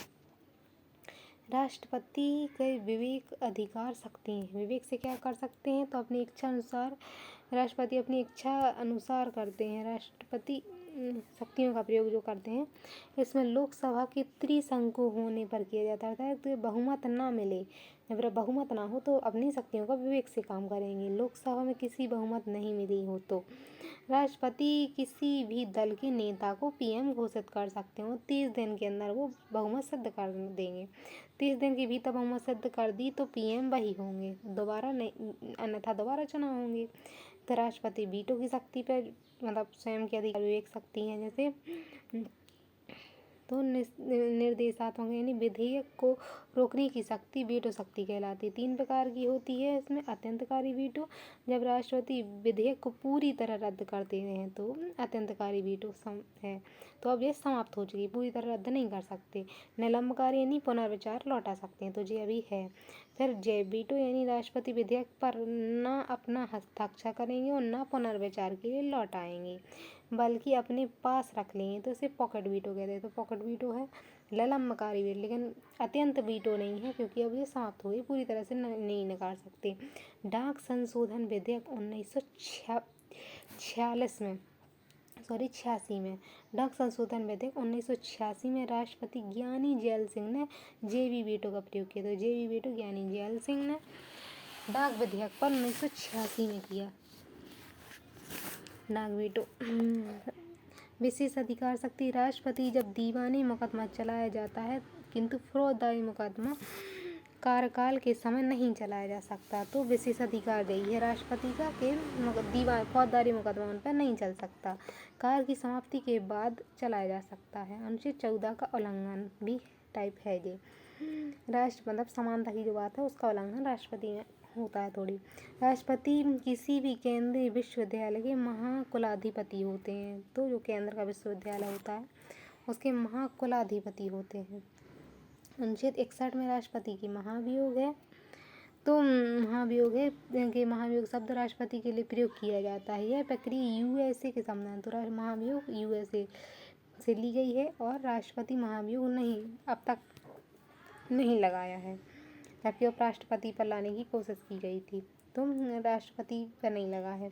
[SPEAKER 1] राष्ट्रपति के विवेक से क्या कर सकते हैं? तो अपनी इच्छा अनुसार राष्ट्रपति अपनी इच्छा अनुसार करते हैं। राष्ट्रपति शक्तियों का प्रयोग जो करते हैं इसमें लोकसभा के त्रिशंकु होने पर किया जाता है। तो बहुमत ना मिले, जब बहुमत ना हो तो अपनी शक्तियों का विवेक से काम करेंगे। लोकसभा में किसी बहुमत नहीं मिली हो तो राष्ट्रपति किसी भी दल के नेता को पीएम घोषित कर सकते हो। 30 दिन के अंदर वो बहुमत सिद्ध कर देंगे। 30 दिन के भीतर बहुमत सिद्ध कर दी तो पीएम वही होंगे, दोबारा नहीं, अन्यथा दोबारा चुनाव होंगे। तो राष्ट्रपति वीटो की शक्ति पर स्वयं के अधिकार विवेक शक्ति हैं। जैसे तो निर्देशात्मक यानी विधेयक को रोकने की शक्ति वीटो शक्ति कहलाती है। 3 प्रकार की होती है इसमें। अत्यंतकारी वीटो, जब राष्ट्रपति विधेयक को पूरी तरह रद्द करते हैं तो अत्यंतकारी वीटो है। तो अब ये समाप्त हो चुकी, पूरी तरह रद्द नहीं कर सकते। निलंबकारी यानी पुनर्विचार लौटा सकते हैं, तो ये अभी है। फिर जय वीटो यानी राष्ट्रपति विधेयक पर न अपना हस्ताक्षर करेंगे और न पुनर्विचार के लिए लौटाएंगे बल्कि अपने पास रख लेंगे, तो इसे पॉकेट वीटो कहते हैं। तो पॉकेट वीटो है निलंबकारी वीटो, लेकिन अत्यंत वीटो नहीं है क्योंकि अब ये समाप्त हो गई, पूरी तरह से नहीं निकाल सकते। डाक संशोधन विधेयक 86 में डाक संशोधन विधेयक 1986 में राष्ट्रपति ज्ञानी जैल सिंह ने जेबी वीटो का प्रयोग किया। तो जेबी वीटो ज्ञानी जैल सिंह ने डाक विधेयक पर 1986 में किया डाक वीटो। विशेष अधिकार शक्ति, राष्ट्रपति जब दीवानी मुकदमा चलाया जाता है किंतु फौजदारी मुकदमा कार्यकाल के समय नहीं चलाया जा सकता, तो विशेष अधिकार यही है राष्ट्रपति का कि फौजदारी मुकदमा उन पर नहीं चल सकता, कार्य की समाप्ति के बाद चलाया जा सकता है। अनुच्छेद 14 का उल्लंघन भी टाइप है ये। समानता की जो बात है उसका उल्लंघन राष्ट्रपति में होता है थोड़ी। राष्ट्रपति किसी भी केंद्रीय विश्वविद्यालय के महाकुलाधिपति होते हैं। तो जो केंद्र का विश्वविद्यालय होता है उसके महाकुलाधिपति होते हैं। अनुच्छेद 61 में राष्ट्रपति की महाभियोग है। तो महाभियोग है कि महाभियोग शब्द राष्ट्रपति के लिए प्रयोग किया जाता है। यह प्रक्रिया यूएसए के समान, तो महाभियोग यूएसए से ली गई है और राष्ट्रपति महाभियोग नहीं अब तक नहीं लगाया है, जबकि उपराष्ट्रपति पर लाने की कोशिश की गई थी। तो राष्ट्रपति पर नहीं लगा है।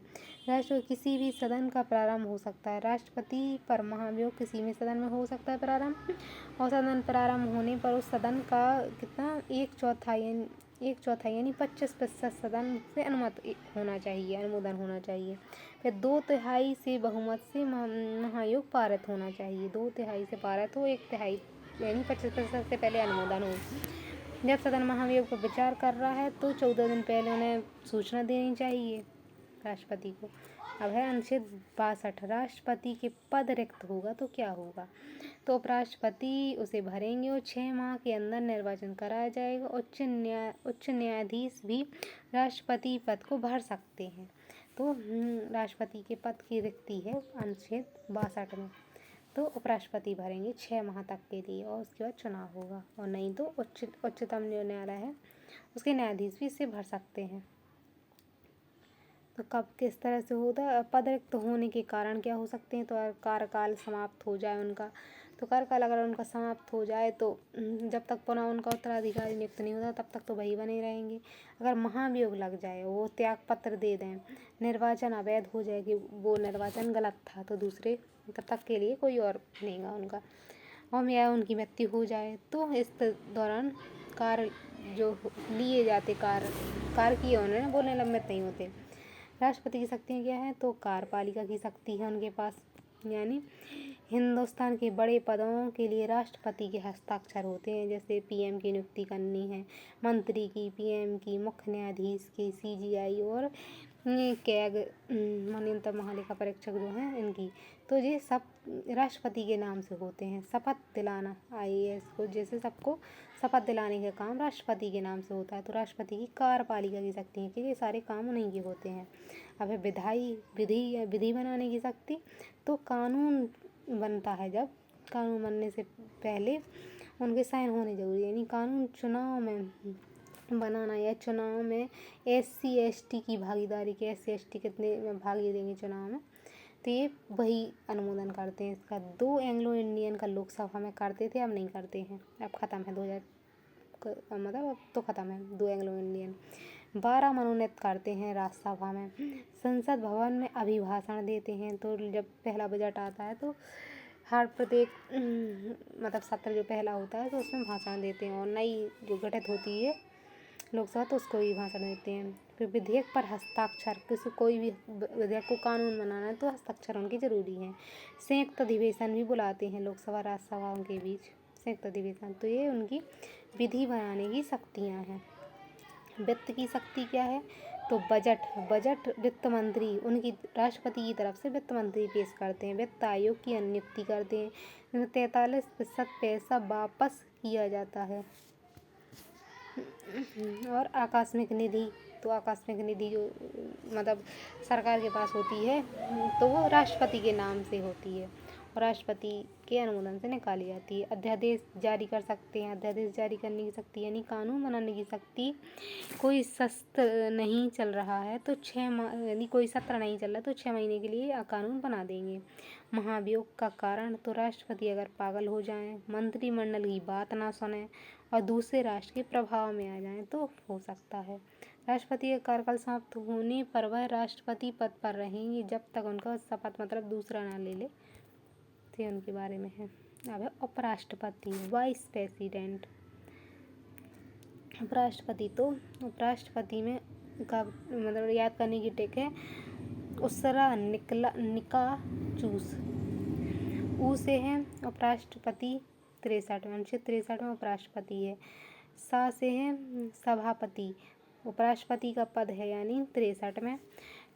[SPEAKER 1] राष्ट्र किसी भी सदन का प्रारंभ हो सकता है। राष्ट्रपति पर महाभियोग किसी भी सदन में हो सकता है प्रारंभ, और सदन प्रारंभ होने पर उस सदन का कितना 1/4 यानी 25% सदन से अनुमोदन होना चाहिए। फिर 2/3 से बहुमत से महाभियोग पारित होना चाहिए। 2/3 से पारित हो, 1/3 यानी 25% से पहले अनुमोदन हो। जब सदन महाभियोग पर विचार कर रहा है तो 14 दिन पहले उन्हें सूचना देनी चाहिए राष्ट्रपति को। अब है अनुच्छेद 62, राष्ट्रपति के पद रिक्त होगा तो क्या होगा। तो उपराष्ट्रपति उसे भरेंगे और 6 माह के अंदर निर्वाचन कराया जाएगा। उच्च न्यायाधीश भी राष्ट्रपति पद को भर सकते हैं। तो राष्ट्रपति के पद की रिक्ति है अनुच्छेद 62 में, तो उपराष्ट्रपति भरेंगे 6 माह तक के लिए, और उसके बाद चुनाव होगा। और नहीं तो उच्चतम जो न्यायालय है उसके न्यायाधीश भी इसे भर सकते हैं। तो कब किस तरह से होता, पद रिक्त होने के कारण क्या हो सकते हैं। तो कार्यकाल समाप्त हो जाए उनका, तो कार्यकाल अगर उनका समाप्त हो जाए तो जब तक पुनः उनका उत्तराधिकारी नियुक्त नहीं होता तब तक तो वही बने रहेंगे। अगर महाभियोग लग जाए, वो त्याग पत्र दे दें, निर्वाचन अवैध हो जाए कि वो निर्वाचन गलत था, तो दूसरे तब तक के लिए कोई और बनेगा उनका, और या उनकी मृत्यु हो जाए, तो इस दौरान कार्य जो लिए जाते कार्य किए उन्होंने वो निलंबित नहीं होते। राष्ट्रपति की शक्तियाँ क्या हैं। तो कार्यपालिका की शक्ति है उनके पास, यानी हिंदुस्तान के बड़े पदों के लिए राष्ट्रपति के हस्ताक्षर होते हैं। जैसे पीएम की नियुक्ति करनी है, मंत्री की, पीएम की, मुख्य न्यायाधीश की, सीजीआई और कैग न्यूनतम महालेखा परीक्षक जो हैं इनकी, तो ये सब राष्ट्रपति के नाम से होते हैं। शपथ दिलाना आईएएस को, जैसे सबको शपथ दिलाने का काम राष्ट्रपति के नाम से होता है। तो राष्ट्रपति की कार्यपालिका की शक्ति है कि ये सारे काम उन्हीं के होते हैं। अब है विधि बनाने की शक्ति। तो कानून बनता है, जब कानून बनने से पहले उनके साइन होने जरूरी है, यानी कानून चुनाव में बनाना या चुनाव में SC ST की भागीदारी के, SC ST कितने भाग देंगे चुनाव में, तो ये वही अनुमोदन करते हैं इसका। 2 एंग्लो इंडियन का लोकसभा में करते थे, अब नहीं करते हैं, अब ख़त्म है 2000 मतलब अब तो ख़त्म है 2 एंग्लो इंडियन। 12 मनोनीत करते हैं राज्यसभा में। संसद भवन में अभिभाषण देते हैं। तो जब पहला बजट आता है तो हर प्रत्येक मतलब सत्र जो पहला होता है तो उसमें भाषण देते हैं, और नई जो गठित होती है लोकसभा तो उसको भी भाषण देते हैं। फिर विधेयक पर हस्ताक्षर, कोई भी विधेयक को कानून बनाना है तो हस्ताक्षर उनके जरूरी हैं। संयुक्त अधिवेशन भी बुलाते हैं लोकसभा राज्यसभाओं के बीच, संयुक्त अधिवेशन। तो ये उनकी विधि बनाने की शक्तियाँ हैं। वित्त की शक्ति क्या है। तो बजट वित्त मंत्री, उनकी राष्ट्रपति की तरफ से वित्त मंत्री पेश करते हैं। वित्त आयोग की नियुक्ति करते हैं, जिसमें 43% पैसा वापस किया जाता है। और आकस्मिक निधि, तो आकस्मिक निधि जो मतलब सरकार के पास होती है तो वो राष्ट्रपति के नाम से होती है और राष्ट्रपति के अनुमोदन से निकाली जाती है। अध्यादेश जारी कर सकते हैं, अध्यादेश जारी करने की शक्ति यानी कानून बनाने की शक्ति। कोई सत्र नहीं चल रहा है तो 6 माह, यानी कोई सत्र नहीं चल रहा तो 6 महीने के लिए कानून बना देंगे। महाभियोग का कारण, तो राष्ट्रपति अगर पागल हो जाएं, मंत्रिमंडल की बात ना सुने और दूसरे राष्ट्र के प्रभाव में आ जाएं तो हो सकता है। राष्ट्रपति का कार्यकाल समाप्त होने पर वह राष्ट्रपति पद पर रहेंगे जब तक उनका शपथ मतलब दूसरा ना ले ले, तो उनके बारे में है। अब है उपराष्ट्रपति, वाइस प्रेसिडेंट। उपराष्ट्रपति, तो उपराष्ट्रपति में का मतलब याद करने की टिक है उसरा निका चूस, ऊ से है उपराष्ट्रपति 63 में, अनुच्छेद 63 में उपराष्ट्रपति है। सा से है सभापति, उपराष्ट्रपति का पद है यानी 63 में।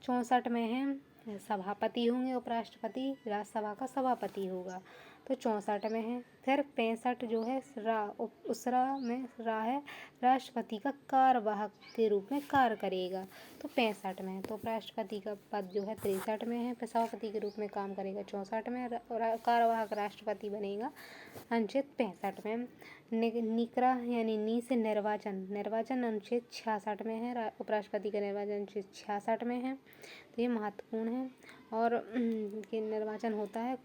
[SPEAKER 1] 64 में है सभापति होंगे उपराष्ट्रपति, राज्यसभा का सभापति होगा। तो तो 64 में है। फिर 65 जो है उसरा में रा है, राष्ट्रपति का कार्यवाहक के रूप में कार्य करेगा, तो 65 में है। तो उपराष्ट्रपति का पद जो है 63 में है, सभापति के रूप में काम करेगा 64 में, और कार्यवाहक राष्ट्रपति बनेगा अनुच्छेद 65 में। निकरा यानी नी से निर्वाचन अनुच्छेद 66 में है, उपराष्ट्रपति का निर्वाचन अनुच्छेद 66 में है, तो ये महत्वपूर्ण है। और ये निर्वाचन होता है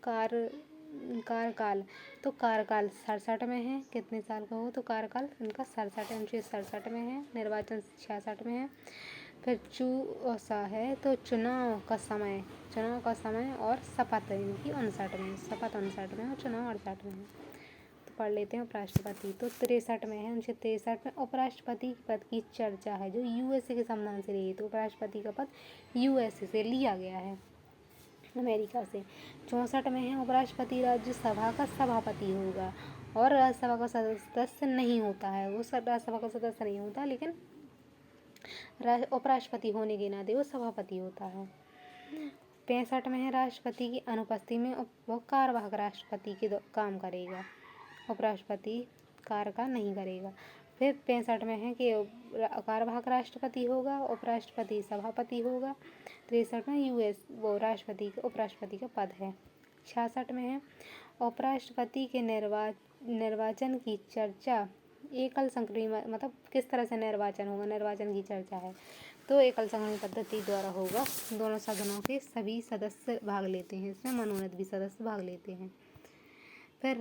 [SPEAKER 1] कार्यकाल, तो कार्यकाल 67 में है, कितने साल का हो, तो कार्यकाल इनका 67 अनुच्छेद 67 में है, निर्वाचन 66 में है। फिर चूसा है, तो चुनाव का समय और शपथ इनकी 59 में, शपथ 59 में और चुनाव 68 में है। तो पढ़ लेते हैं उपराष्ट्रपति, तो 63 में है, अनुच्छेद 63 में उपराष्ट्रपति पद की चर्चा है जो यूएसए के संबंध से रही, तो उपराष्ट्रपति का पद यूएसए से लिया गया है, अमेरिका से। 64 में है, उपराष्ट्रपति राज्यसभा का सभापति होगा और राज्यसभा का सदस्य नहीं होता है, वो राज्यसभा का सदस्य नहीं होता, लेकिन उपराष्ट्रपति होने के नाते वो सभापति होता है। 65 में है, राष्ट्रपति की अनुपस्थिति में वो कार्यवाहक राष्ट्रपति के काम करेगा, उपराष्ट्रपति कार्य का नहीं करेगा। फिर 65 में है कि कार्यवाहक राष्ट्रपति होगा, उपराष्ट्रपति सभापति होगा। 63 में उपराष्ट्रपति का पद है। 66 में है, उपराष्ट्रपति के निर्वाचन की चर्चा एकल संक्रमण, मतलब किस तरह से निर्वाचन होगा, निर्वाचन की चर्चा है तो एकल संक्रमण पद्धति द्वारा होगा। दोनों सदनों के सभी सदस्य भाग लेते हैं, इसमें मनोनीत भी सदस्य भाग लेते हैं। फिर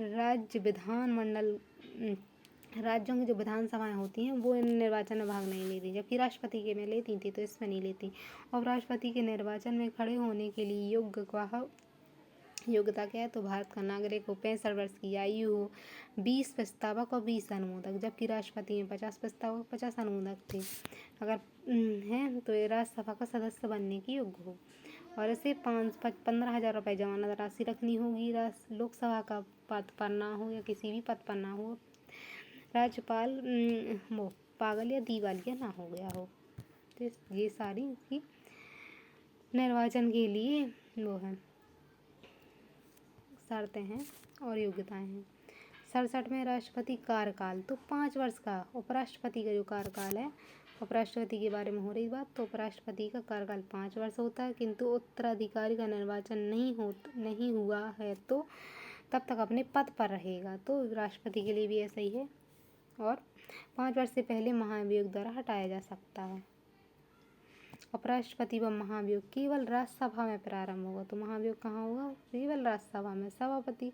[SPEAKER 1] राज्यों की जो विधानसभाएं होती हैं वो इन निर्वाचन में भाग नहीं लेती, जबकि राष्ट्रपति के में लेती थी, तो इसमें नहीं लेती। और राष्ट्रपति के निर्वाचन में खड़े होने के लिए योग्यता क्या है, तो भारत का नागरिक हो, 65 वर्ष की आयु हो, 20 प्रस्तावक और 20 अनुमोदक, जबकि राष्ट्रपति में 50 प्रस्तावक 50 अनुमोदक थे। अगर हैं तो ये राज्यसभा का सदस्य बनने की योग्य हो, और इसे 15,000 रुपये जमानत राशि रखनी होगी। लोकसभा का पद पर ना हो या किसी भी पद पर ना हो, राज्यपाल वो पागल या दिवालिया ना हो गया हो। तो ये सारी इसकी निर्वाचन के लिए वो है शर्तें हैं और योग्यताएं हैं। 67 में राष्ट्रपति कार्यकाल, तो 5 वर्ष का उपराष्ट्रपति का जो कार्यकाल है, उपराष्ट्रपति के बारे में हो रही बात, तो उपराष्ट्रपति का कार्यकाल 5 वर्ष होता है, किंतु उत्तराधिकारी का निर्वाचन नहीं हुआ है तो तब तक अपने पद पर रहेगा, तो राष्ट्रपति के लिए भी ऐसा ही है। और 5 वर्ष से पहले महाभियोग द्वारा हटाया जा सकता है। उपराष्ट्रपति व महाभियोग केवल राज्यसभा में प्रारंभ होगा, तो महाभियोग कहाँ होगा, केवल राज्यसभा में। सभापति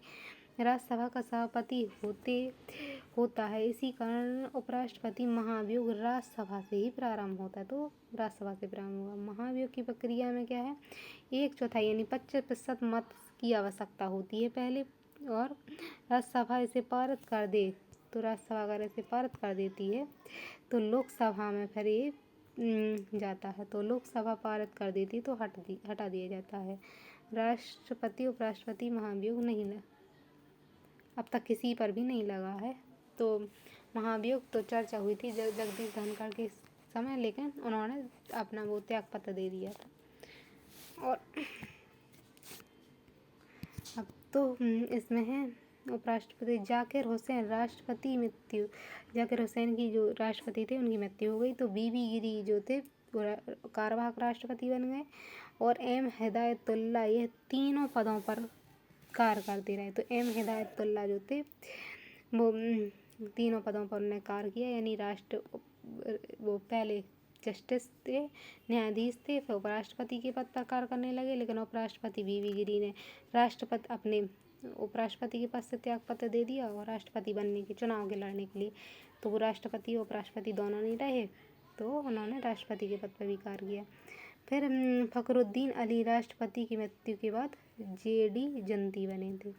[SPEAKER 1] राज्यसभा का सभापति होता है, इसी कारण उपराष्ट्रपति महाभियोग राज्यसभा से ही प्रारंभ होता है, तो राज्यसभा से प्रारंभ होगा। महाभियोग की प्रक्रिया में क्या है, 1/4 यानी 25% मत की आवश्यकता होती है पहले, और राज्यसभा इसे पारित कर दे, तो राज्यसभा अगर इसे पारित कर देती है तो लोकसभा में फिर ये जाता है, तो लोकसभा पारित कर देती तो हटा दिया जाता है। राष्ट्रपति उपराष्ट्रपति महाभियोग नहीं अब तक किसी पर भी नहीं लगा है, तो महाभियोग तो चर्चा हुई थी जगदीश धनखड़ के समय, लेकिन उन्होंने अपना वो त्याग पत्र दे दिया था। और अब तो इसमें है उपराष्ट्रपति जाकिर हुसैन, राष्ट्रपति मृत्यु, जाकिर हुसैन की जो राष्ट्रपति थे उनकी मृत्यु हो गई, तो बीबी गिरी जो थे कार्यवाहक राष्ट्रपति बन गए, और एम हिदायतुल्लाह ये तीनों पदों पर कार्य करते रहे। तो एम हिदायतुल्लाह जो थे वो तीनों पदों पर उन्होंने कार्य किया, यानी वो पहले जस्टिस थे, न्यायाधीश थे, फिर उपराष्ट्रपति के पद पर कार्य करने लगे, लेकिन उपराष्ट्रपति बीबी गिरी ने अपने उपराष्ट्रपति के पद से त्याग पत्र दे दिया और राष्ट्रपति बनने के चुनाव के लड़ने के लिए, तो वो राष्ट्रपति और उपराष्ट्रपति दोनों नहीं रहे, तो उन्होंने राष्ट्रपति के पद पर भी कार्य किया। फिर फखरुद्दीन अली राष्ट्रपति की मृत्यु के बाद JD जंती बने थे,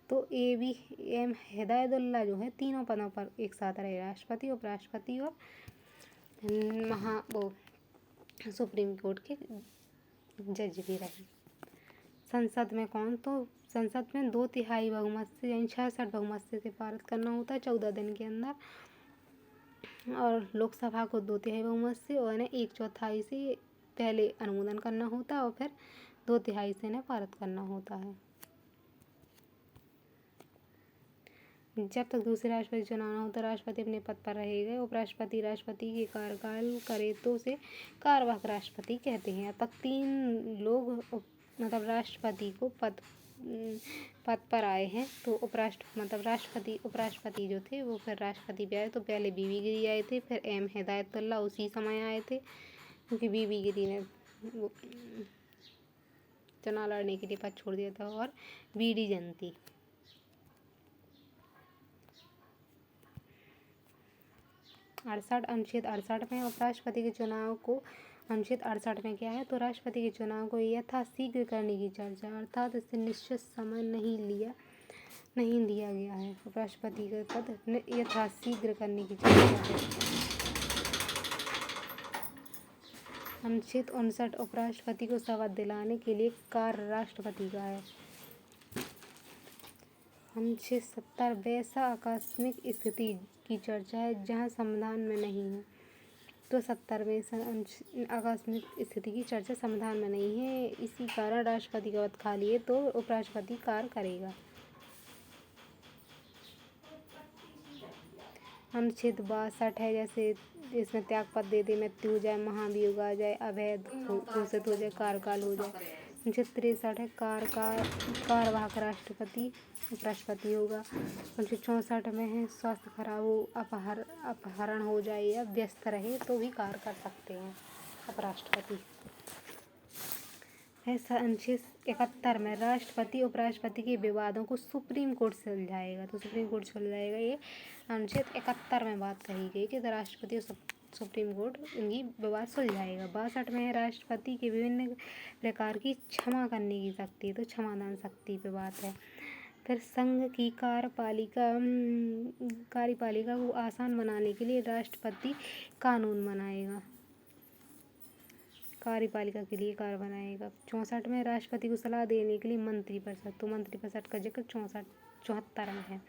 [SPEAKER 1] तो एम हिदायतुल्लाह जो है तीनों पदों पर एक साथ रहे, राष्ट्रपति उपराष्ट्रपति और सुप्रीम कोर्ट के जज भी रहे। संसद में कौन, तो संसद में 2/3 बहुमत से यानी 66 बहुमत से पारित करना होता है 14 दिन के अंदर, और लोकसभा को 2/3 बहुमत से और 1/4 से पहले अनुमोदन करना होता है, और फिर 2/3 से इन्हें पारित करना होता है। जब तक दूसरे राष्ट्रपति चुनाव न हो तो राष्ट्रपति अपने पद पर रहेगा। उपराष्ट्रपति राष्ट्रपति के कार्यकाल करे तो उसे कार्यवाहक राष्ट्रपति कहते हैं। अब तक 3 लोग मतलब राष्ट्रपति को पद पर आए हैं। तो राष्ट्रपति उपराष्ट्रपति जो थे वो फिर राष्ट्रपति पे आए। तो पहले बीबी गिरी आए थे, फिर एम हिदायतुल्लाह उसी समय आए थे, क्योंकि बीबी गिरी ने चुनाव लड़ने के लिए पद छोड़ दिया था, और बीडी जयंती। अनुच्छेद 68 में उपराष्ट्रपति के चुनाव को अनुच्छेद 68 में क्या है, तो राष्ट्रपति के चुनाव को यथाशीघ्र करने की चर्चा, अर्थात इससे निश्चित समय नहीं दिया गया है। उपराष्ट्रपति का पद यथाशीघ्र करने की चर्चा है। अनुच्छेद 59 उपराष्ट्रपति को शपथ दिलाने के लिए कार्य राष्ट्रपति का है। अनुच्छेद 70 वैसा आकस्मिक स्थिति की चर्चा है जहां संविधान में नहीं है। तो 70वें आकस्मिक स्थिति की चर्चा संविधान में नहीं है, इसी कारण राष्ट्रपति का पद खाली है तो उपराष्ट्रपति कार्य करेगा। अनुच्छेद 62 है, जैसे इसमें त्यागपत्र दे दे, मृत्यु हो जाए, महाभियोग आ जाए, अवैध घोषित हो जाए, कार्यकाल हो जाए। अनुच्छेद 63 है, कार्यवाहक राष्ट्रपति उपराष्ट्रपति होगा। अनुच्छेद 64 में है, स्वास्थ्य खराब हो, अपहरण हो जाए या व्यस्त रहे तो भी कार्य कर सकते हैं उपराष्ट्रपति। ऐसा अनुच्छेद 71 में राष्ट्रपति उपराष्ट्रपति के विवादों को सुप्रीम कोर्ट से सुलझाएगा। तो सुप्रीम कोर्ट सुलझाएगा, ये अनुच्छेद 71 में बात कही गई कि राष्ट्रपति सुप्रीम कोर्ट इनकी विवाद सुलझाएगा। 62 में है, राष्ट्रपति के विभिन्न प्रकार की क्षमा करने की शक्ति, तो क्षमादान शक्ति पे बात है। फिर संघ की कार्यपालिका को आसान बनाने के लिए राष्ट्रपति कानून बनाएगा, कार्यपालिका के लिए कार्य बनाएगा। 64 में राष्ट्रपति को सलाह देने के लिए मंत्रिपरिषद, तो मंत्रिपरिषद का जिक्र 74 में है।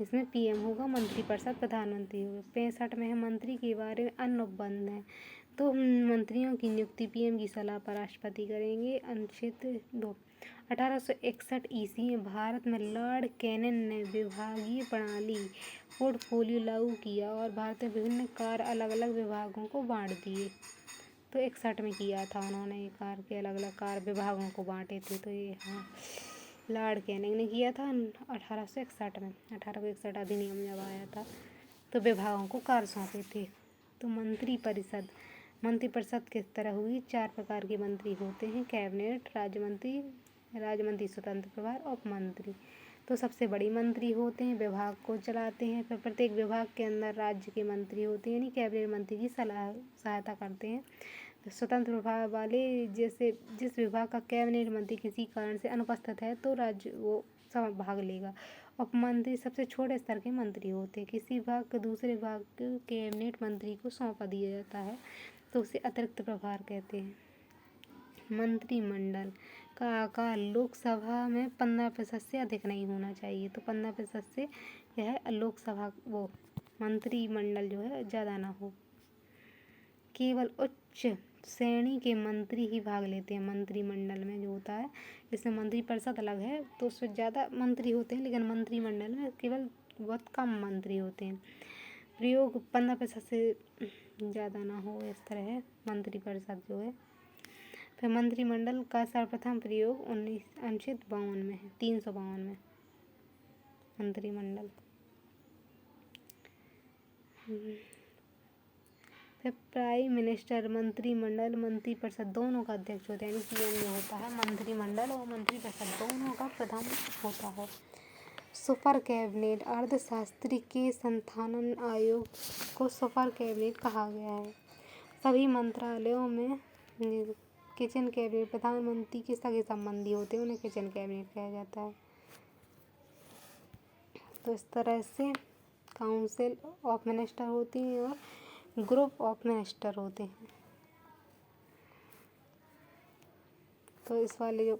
[SPEAKER 1] इसमें पीएम होगा, मंत्रिपरिषद प्रधानमंत्री होगा। 65 में है, मंत्री के बारे में अन्य उपबंध है, तो मंत्रियों की नियुक्ति पीएम की सलाह पर राष्ट्रपति करेंगे। अनुच्छेद 2 1861 ईस्वी में भारत में लॉर्ड कैनिंग ने विभागीय प्रणाली पोर्टफोलियो लागू किया और भारत में विभिन्न कार्य अलग अलग विभागों को बांट दिए। तो 61 में किया था उन्होंने, ये कार्य के अलग अलग कार्य विभागों को बांटे थे। तो ये लॉर्ड कैनिंग ने किया था 1861 में। 1861 अधिनियम जब आया था तो विभागों को कार्य सौंपे थे। तो मंत्रिपरिषद किस तरह हुई? 4 प्रकार के मंत्री होते हैं, कैबिनेट, राज्य मंत्री स्वतंत्र प्रभार, उपमंत्री। तो सबसे बड़ी मंत्री होते हैं, विभाग को चलाते हैं। फिर प्रत्येक विभाग के अंदर राज्य के मंत्री होते हैं, यानी कैबिनेट मंत्री की सहायता करते हैं। तो स्वतंत्र प्रभार वाले, जैसे जिस विभाग का कैबिनेट मंत्री किसी कारण से अनुपस्थित है तो राज्य वो सब भाग लेगा। उपमंत्री सबसे छोटे स्तर के मंत्री होते हैं, किसी विभाग को दूसरे विभाग के कैबिनेट मंत्री को सौंपा दिया जाता है तो उसे अतिरिक्त प्रभार कहते हैं। मंत्रिमंडल का आकार लोकसभा में 15% से अधिक नहीं होना चाहिए, तो 15% से यह लोकसभा मंत्रिमंडल जो है ज़्यादा ना हो। केवल उच्च श्रेणी के मंत्री ही भाग लेते हैं मंत्रिमंडल में, जो होता है इसमें मंत्रिपरिषद अलग है तो उसमें ज़्यादा मंत्री होते हैं, लेकिन मंत्रिमंडल में केवल बहुत कम मंत्री होते हैं। प्रयोग 15% से ज़्यादा ना हो, इस तरह है मंत्रिपरिषद जो है। फिर मंत्रिमंडल का सर्वप्रथम प्रयोग अनुच्छेद 52 में है, 352 में मंत्रिमंडल। फिर प्राइम मिनिस्टर मंत्रिमंडल मंत्रिपरिषद दोनों का अध्यक्ष होता है, यानी पीएम जो होता है, मंत्रिमंडल और मंत्रिपरिषद दोनों का प्रधान होता है। सुपर कैबिनेट अर्थशास्त्री के संस्थान आयोग को सुपर कैबिनेट कहा गया है। सभी मंत्रालयों में किचन कैबिनेट प्रधानमंत्री के सगे संबंधी होते हैं, उन्हें किचन कैबिनेट कहा जाता है। तो इस तरह से काउंसिल ऑफ मिनिस्टर होती हैं और ग्रुप ऑफ मिनिस्टर होते हैं। तो इस वाले जो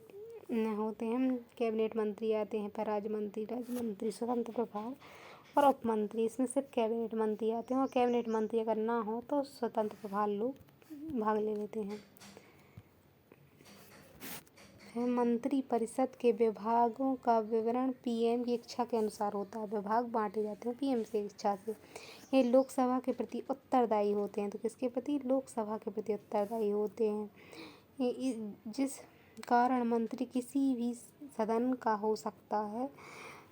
[SPEAKER 1] होते हैं कैबिनेट मंत्री आते हैं, पर राज्य मंत्री स्वतंत्र प्रभार और उपमंत्री, इसमें सिर्फ कैबिनेट मंत्री आते हैं। और कैबिनेट मंत्री अगर ना हो तो स्वतंत्र प्रभार लोग भाग ले लेते हैं। मंत्रिपरिषद के विभागों का विवरण पीएम की इच्छा के अनुसार होता है। विभाग बांटे जाते हैं पीएम की इच्छा से। ये लोकसभा के प्रति उत्तरदायी होते हैं। तो किसके प्रति? लोकसभा के प्रति उत्तरदायी होते हैं। जिस कारण मंत्री किसी भी सदन का हो सकता है,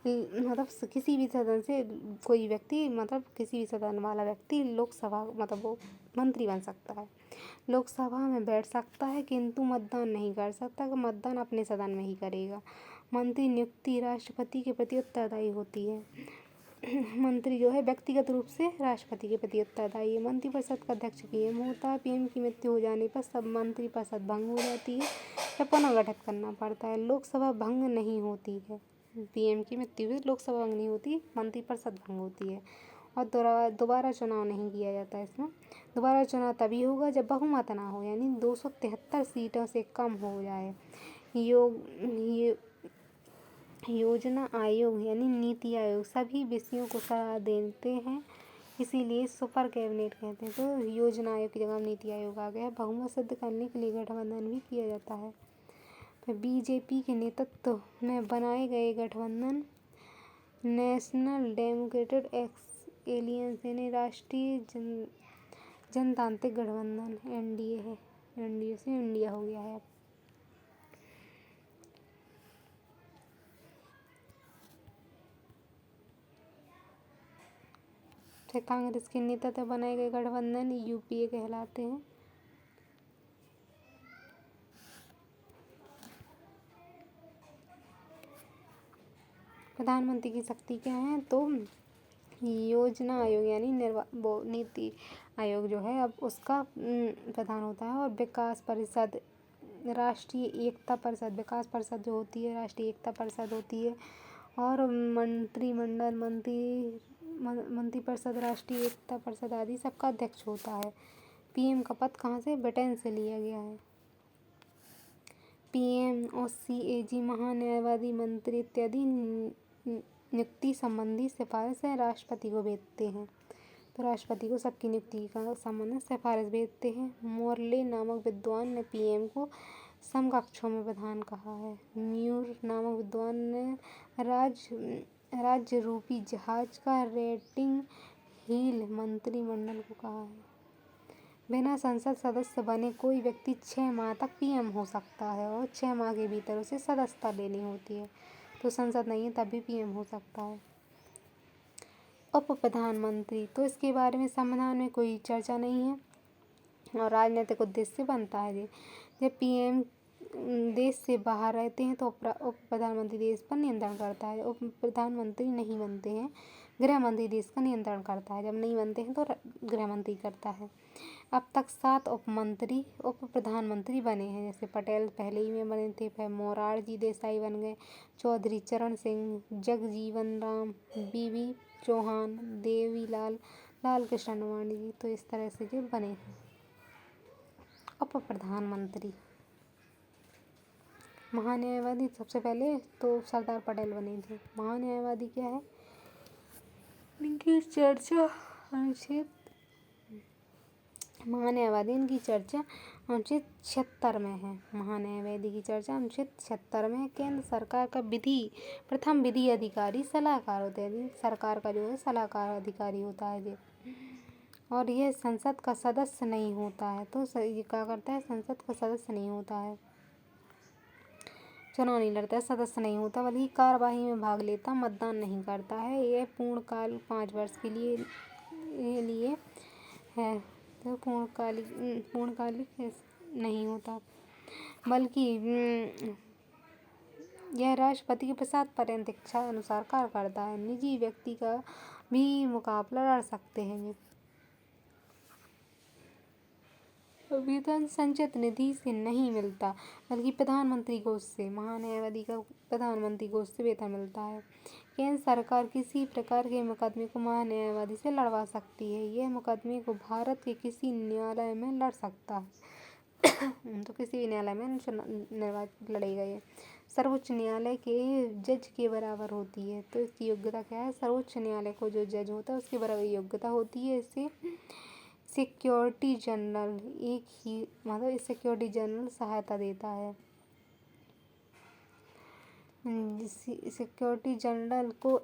[SPEAKER 1] मतलब किसी भी सदन से कोई व्यक्ति, मतलब किसी भी सदन वाला व्यक्ति लोकसभा, मतलब वो मंत्री बन सकता है, लोकसभा में बैठ सकता है, किंतु मतदान नहीं कर सकता। कि मतदान अपने सदन में ही करेगा। मंत्री नियुक्ति राष्ट्रपति के प्रति उत्तरदायी होती है। मंत्री जो है व्यक्तिगत रूप से राष्ट्रपति के प्रति उत्तरदायी है। मंत्रिपरिषद का अध्यक्ष पीएम होता है। पीएम की मृत्यु हो जाने पर सब मंत्रिपरिषद भंग हो जाती है या पुनः गठित करना पड़ता है। लोकसभा भंग नहीं होती है। पीएम की मृत्यु से लोकसभा भंग नहीं होती, मंत्रिपरिषद भंग होती है। और दोबारा चुनाव नहीं किया जाता इसमें। दोबारा चुनाव तभी होगा जब बहुमत ना हो, यानी 273 सीटों से कम हो जाए। योजना आयोग यानी नीति आयोग सभी विषयों को सलाह देते हैं, इसीलिए सुपर कैबिनेट कहते हैं। तो योजना आयोग की जगह नीति आयोग आ गया। बहुमत सिद्ध करने के लिए गठबंधन भी किया जाता है। तो बीजेपी के नेतृत्व में बनाए गए गठबंधन नेशनल डेमोक्रेटिक एलियंस यानी राष्ट्रीय जनतांत्रिक गठबंधन एनडीए है। एनडीए से इंडिया हो गया है। कांग्रेस के नेतृत्व बनाए गए गठबंधन यूपीए कहलाते हैं। प्रधानमंत्री की शक्ति क्या है? तो योजना आयोग यानी नीति आयोग जो है, अब उसका प्रधान होता है। और विकास परिषद, राष्ट्रीय एकता परिषद, विकास परिषद जो होती है राष्ट्रीय एकता परिषद होती है। और मंत्रिमंडल, मंत्रिपरिषद, राष्ट्रीय एकता परिषद आदि सबका अध्यक्ष होता है। पीएम का पद कहाँ से? ब्रिटेन से लिया गया है। पीएम और सीएजी महान्यायवादी मंत्री इत्यादि नियुक्ति संबंधी सिफारिशें राष्ट्रपति को भेजते हैं। तो राष्ट्रपति को सबकी नियुक्ति का संबंध सिफारिश भेजते हैं। मोर्ले नामक विद्वान ने पीएम को समकक्षों में प्रधान कहा है। म्यूर नामक विद्वान ने राज्य रूपी जहाज का रेटिंग हील मंत्रिमंडल को कहा है। बिना संसद सदस्य बने कोई व्यक्ति 6 माह तक पीएम हो सकता है और 6 माह के भीतर उसे सदस्यता लेनी होती है। तो संसद नहीं है तब भी पीएम हो सकता है। उप प्रधानमंत्री, तो इसके बारे में संविधान में कोई चर्चा नहीं है और राजनीतिक उद्देश्य से बनता है। जब पीएम देश से बाहर रहते हैं तो उप प्रधानमंत्री देश पर नियंत्रण करता है। उप प्रधानमंत्री नहीं बनते हैं, गृह मंत्री देश का नियंत्रण करता है। जब नहीं बनते हैं तो गृह मंत्री करता है। अब तक 7 उप प्रधानमंत्री बने हैं। जैसे पटेल पहले ही में बने थे, फिर मोरारजी देसाई बन गए, चौधरी चरण सिंह, जगजीवन राम, बीबी चौहान, देवीलाल, लाल कृष्ण आडवाणी जी। तो इस तरह से जो बने हैं उप प्रधानमंत्री। महान्यायवादी सबसे पहले तो सरदार पटेल बने थे। महान्यायवादी क्या है? इनकी चर्चा अनुच्छेद महान्यायवादी इनकी चर्चा अनुच्छेद 76 में है। महान्यायवादी की चर्चा अनुच्छेद 76 में है। केंद्र सरकार का प्रथम विधि अधिकारी सलाहकार होते हैं। सरकार का जो है सलाहकार अधिकारी होता है ये। और यह संसद का सदस्य नहीं होता है। तो ये क्या करता है? संसद का सदस्य नहीं होता है, चुनाव नहीं लड़ता है, सदस्य नहीं होता, बल्कि कार्यवाही में भाग लेता, मतदान नहीं करता है। यह पूर्णकाल 5 वर्ष के लिए है। तो पूर्णकालिक नहीं होता, बल्कि यह राष्ट्रपति के 5 पर्यंत इच्छा अनुसार कार्य करता है। निजी व्यक्ति का भी मुकाबला लड़ सकते हैं। वेतन संचित निधि से नहीं मिलता, बल्कि प्रधानमंत्री कोष से। महान्यायवादी का प्रधानमंत्री कोष से वेतन मिलता है। केंद्र सरकार किसी प्रकार के मुकदमे को महान्यायवादी से लड़वा सकती है। यह मुकदमे को भारत के किसी न्यायालय में लड़ सकता है। तो किसी भी न्यायालय में लड़ेगा ये। सर्वोच्च न्यायालय के जज के बराबर होती है। तो इसकी योग्यता क्या है? सर्वोच्च न्यायालय को जो जज होता है उसके बराबर योग्यता होती है। इसे सिक्योरिटी जनरल सिक्योरिटी जनरल सहायता देता है। सिक्योरिटी जनरल को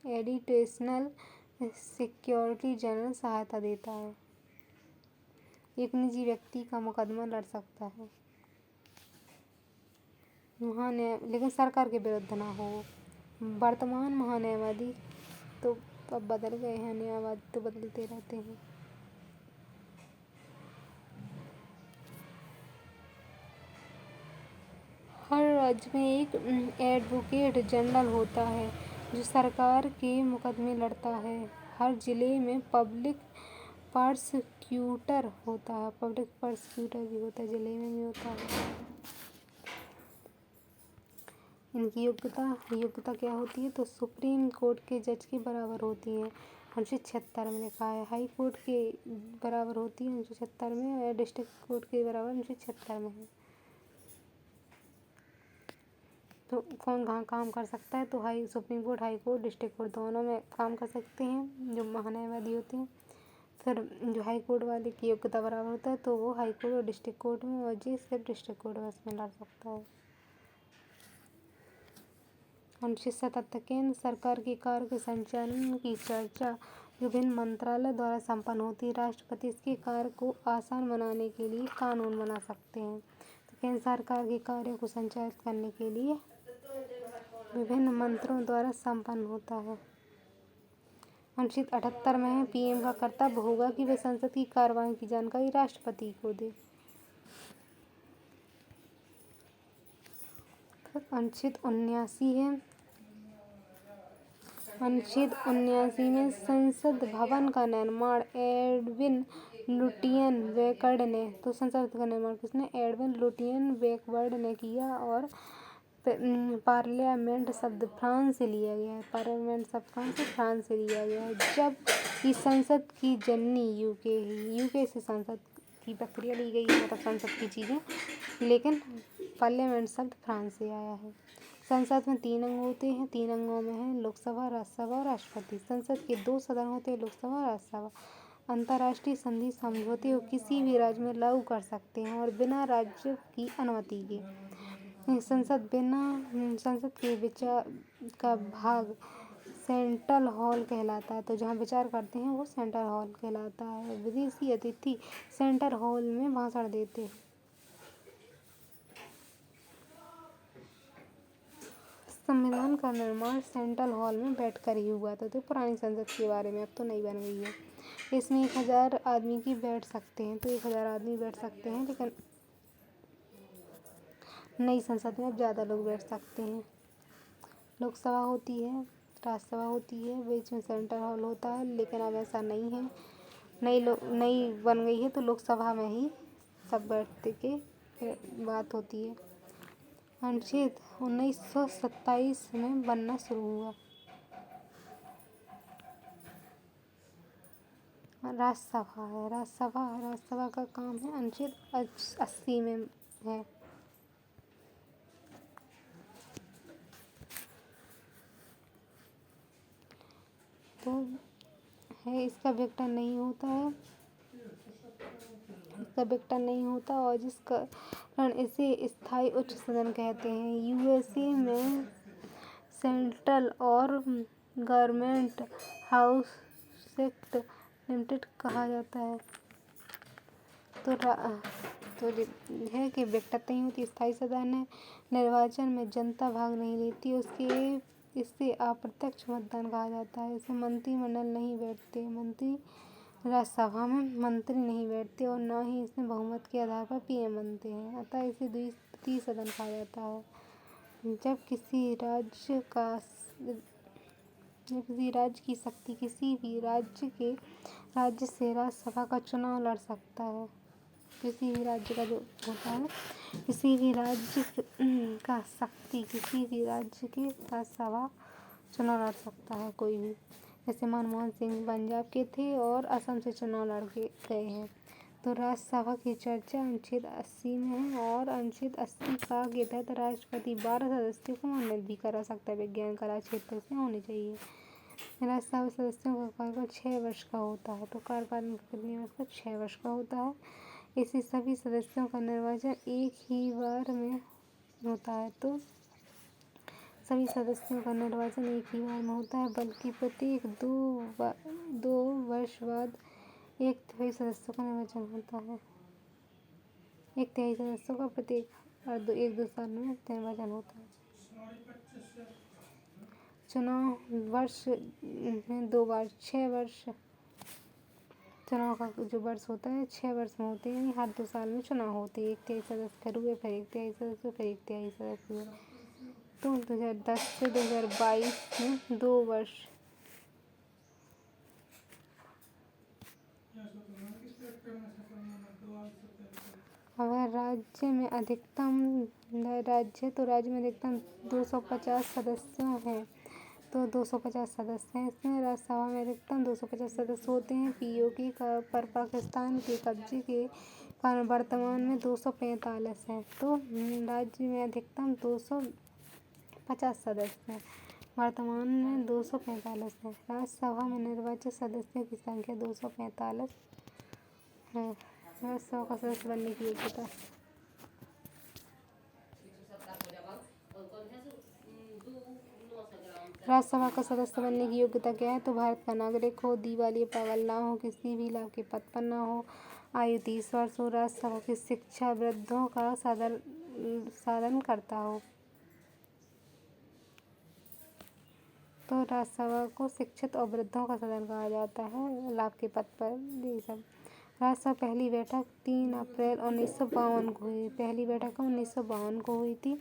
[SPEAKER 1] एडिशनल सिक्योरिटी जनरल सहायता देता है। एक निजी व्यक्ति का मुकदमा लड़ सकता है लेकिन सरकार के विरुद्ध ना हो। वर्तमान महान्यायवादी तो अब बदल गए हैं, न्यायवादी तो बदलते रहते हैं। हर राज्य में एक एडवोकेट जनरल होता है जो सरकार के मुकदमे लड़ता है। हर जिले में पब्लिक प्रोसिक्यूटर होता है। पब्लिक प्रोसिक्यूटर भी होता है, जिले में भी होता है। इनकी योग्यता क्या होती है? तो सुप्रीम कोर्ट के जज के बराबर होती है, 1976 में लिखा है। हाई कोर्ट के बराबर होती है 1976 में, और डिस्ट्रिक्ट कोर्ट के बराबर 1976 में है। तो कौन कहाँ काम कर सकता है? तो supreme court, high court, district court दोनों में काम कर सकते हैं जो महान्यायवादी होते हैं। फिर जो हाई कोर्ट वाले की योग्यता बराबर होता है तो वो हाई कोर्ट और डिस्ट्रिक्ट कोर्ट में, और जी सिर्फ डिस्ट्रिक्ट कोर्ट में इसमें लड़ सकता है। 1977 केंद्र सरकार के कार्य के संचालन की चर्चा विभिन्न मंत्रालय द्वारा संपन्न होती है। राष्ट्रपति इसके कार्य को आसान बनाने के लिए कानून बना सकते हैं। तो केंद्र सरकार के कार्यों को संचालित करने के लिए विभिन्न मंत्रों द्वारा संपन्न होता है। 1978 में पीएम का कर्तव्य होगा कि वे संसद की कार्यवाही की जानकारी राष्ट्रपति को दे। अनुच्छेद 79 है। अनुच्छेद 79 में संसद भवन का निर्माण एडविन लुटियन बेकवर्ड ने, तो संसद का निर्माण किसने? एडविन लुटियन बेकवर्ड ने किया। और पार्लियामेंट शब्द फ्रांस से लिया गया है। पार्लियामेंट शब्द फ्रांस से लिया गया है। जब कि संसद की जननी यूके से संसद की प्रक्रिया ली गई है, मतलब संसद की चीज़ें, लेकिन पार्लियामेंट शब्द फ्रांस से आया है। संसद में 3 अंग होते हैं। 3 अंगों में है लोकसभा, राज्यसभा और राष्ट्रपति। संसद के 2 सदन होते हैं, लोकसभा और राज्यसभा। अंतर्राष्ट्रीय संधि समझौते को किसी भी राज्य में लागू कर सकते हैं और बिना राज्य की अनुमति के। संसद के विचार का भाग सेंट्रल हॉल कहलाता है। तो जहाँ विचार करते हैं वो सेंट्रल हॉल कहलाता है। विदेशी अतिथि सेंट्रल हॉल में भाषण देते हैं। संविधान का निर्माण सेंट्रल हॉल में बैठकर ही हुआ था। तो पुरानी संसद के बारे में, अब तो नई बन गई है। इसमें 1000 आदमी की बैठ सकते हैं, तो 1000 आदमी बैठ सकते हैं, लेकिन नई संसद में अब ज़्यादा लोग बैठ सकते हैं। लोकसभा होती है, राज्यसभा होती है, बीच में सेंट्रल हॉल होता है, लेकिन अब ऐसा नहीं है। नई बन गई है तो लोकसभा में ही सब बैठते के बात होती है। अनुच्छेद 1927 में बनना शुरू हुआ। राज्यसभा है। राज्यसभा का काम है अनुच्छेद 80 में है। तो है, इसका विघटन नहीं होता है, और जिस कारण इसे स्थायी उच्च सदन कहते हैं। यूएसए में सेंट्रल और गवर्नमेंट हाउस एक्ट लिमिटेड कहा जाता है। तो है कि विघटन नहीं होती, स्थायी सदन है। निर्वाचन में जनता भाग नहीं लेती, इससे अप्रत्यक्ष मतदान कहा जाता है। इसमें मंत्रिमंडल नहीं बैठते, राज्यसभा में मंत्री नहीं बैठते, और न ही इसमें बहुमत के आधार पर पीएम बनते हैं। अतः इसे द्विसदनीय सदन कहा जाता है। जब किसी राज्य की शक्ति किसी भी राज्य से राज्यसभा का चुनाव लड़ सकता है। किसी भी राज्य का जो होता है, किसी भी राज्य का शक्ति किसी भी राज्य के राज्यसभा चुनाव लड़ सकता है कोई भी। जैसे मनमोहन सिंह पंजाब के थे और असम से चुनाव लड़ के गए हैं। तो राज्यसभा की चर्चा अनुच्छेद 80 में है, और अनुच्छेद 80 का के तहत राष्ट्रपति 12 सदस्यों को मनोनीत भी करा सकता है। विज्ञान कला क्षेत्र से होनी चाहिए। राज्यसभा सदस्यों का कार्यकाल 6 वर्ष का होता है। तो कार्यकाल कितने वर्ष का? 6 वर्ष का होता है। इसे सभी सदस्यों का निर्वाचन एक ही बार में होता है। तो सभी सदस्यों का निर्वाचन एक ही बार में होता है, बल्कि प्रत्येक 2 वर्ष बाद एक तिहाई सदस्यों का निर्वाचन होता है। एक तिहाई सदस्यों का प्रत्येक 1-2 साल में निर्वाचन होता है। चुनाव वर्ष में 2 बार 6 वर्ष चुनाव का जो वर्ष होता है 6 वर्ष में होते हैं, हर 2 साल में चुनाव होते हैं। एक तिहाई सदस्य फिर हुए, फिर एक तिहाई सदस्य, फिर एक तिहाई सदस्य हुए। तो 2010 से 2022 में 2 वर्ष अगर राज्य में अधिकतम 250 सदस्य हैं तो 250 सदस्य हैं। इसमें राज्यसभा में अधिकतम 250 सदस्य होते हैं। पीओके का पर पाकिस्तान के कब्जे के कारण वर्तमान में 245 है। तो राज्य में अधिकतम 250 सदस्य हैं, वर्तमान में 245 है। राज्यसभा में निर्वाचित सदस्यों की संख्या 245 है। राज्यसभा का सदस्य बनने की योग्यता राज्यसभा का सदस्य बनने की योग्यता क्या है? तो भारत का नागरिक हो, दिवालिया पागल ना हो, किसी भी लाभ के पद पर ना हो, आयु 30 वर्ष हो, राज्यसभा की शिक्षा वृद्धों का साधन करता हो। तो राज्यसभा को शिक्षित और वृद्धों का सदन कहा जाता है, लाभ के पद पर ये सब। राज्यसभा पहली बैठक 3 अप्रैल 1952 को हुई। पहली बैठक 1952 को हुई थी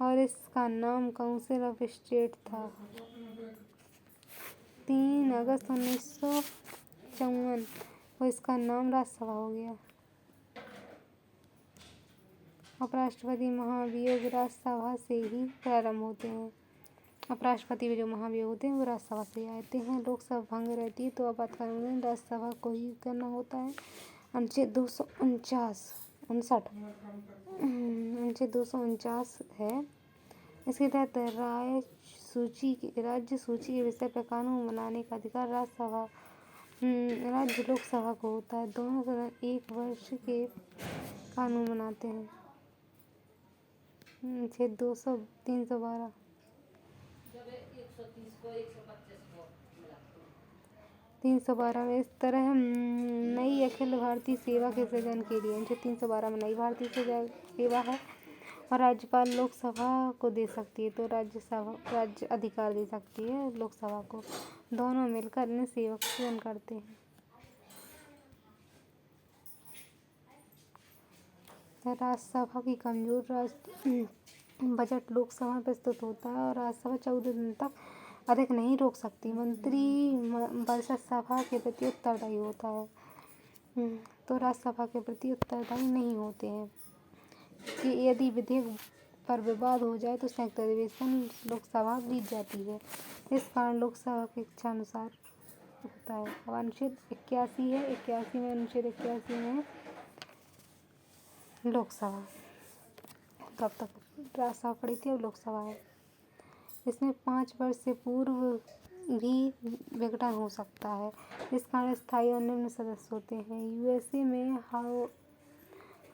[SPEAKER 1] और इसका नाम काउंसिल ऑफ स्टेट था। 3 अगस्त 1954 को इसका नाम राज्यसभा हो गया। उपराष्ट्रपति महाभियोग राज्यसभा से ही प्रारंभ होते हैं। उपराष्ट्रपति में जो महाभियोग होते हैं वो राज्यसभा से आते हैं। लोकसभा भंग रहती है तो आपातकाल में राज्यसभा को ही करना होता है। अनुच्छेद 249 है। इसके तहत राज्य सूची के विषय पर कानून बनाने का अधिकार राज्य लोकसभा को होता है। दोनों सदन 1 वर्ष के कानून बनाते हैं। अनुच्छेद 312 में इस तरह नई अखिल भारतीय सेवा के सृजन के लिए अनुच्छेद 312 में नई भारतीय सेवा है और राज्यपाल लोकसभा को दे सकती है। तो राज्य अधिकार दे सकती है लोकसभा को। दोनों मिलकर इन सेवा का सृजन करते हैं। राज्यसभा की कमजोर बजट लोकसभा में प्रस्तुत होता है और राज्यसभा 14 दिन तक अधिक नहीं रोक सकती। मंत्रिपरिषद सभा के प्रति उत्तरदायी होता है, तो राज्यसभा के प्रति उत्तरदायी नहीं होते हैं कि यदि विधेयक पर विवाद हो जाए तो संयुक्त अधिवेशन लोकसभा जीत जाती है। इस कारण लोकसभा की इच्छा अनुसार होता है। अब अनुच्छेद 81 है। 81 में अनुच्छेद 81 में लोकसभा कब तक राज्यसभा पड़ी थी, अब लोकसभा है। इसमें 5 वर्ष से पूर्व भी विघटन हो सकता है। इस कारण स्थायी और निम्न सदस्य होते हैं। यूएसए में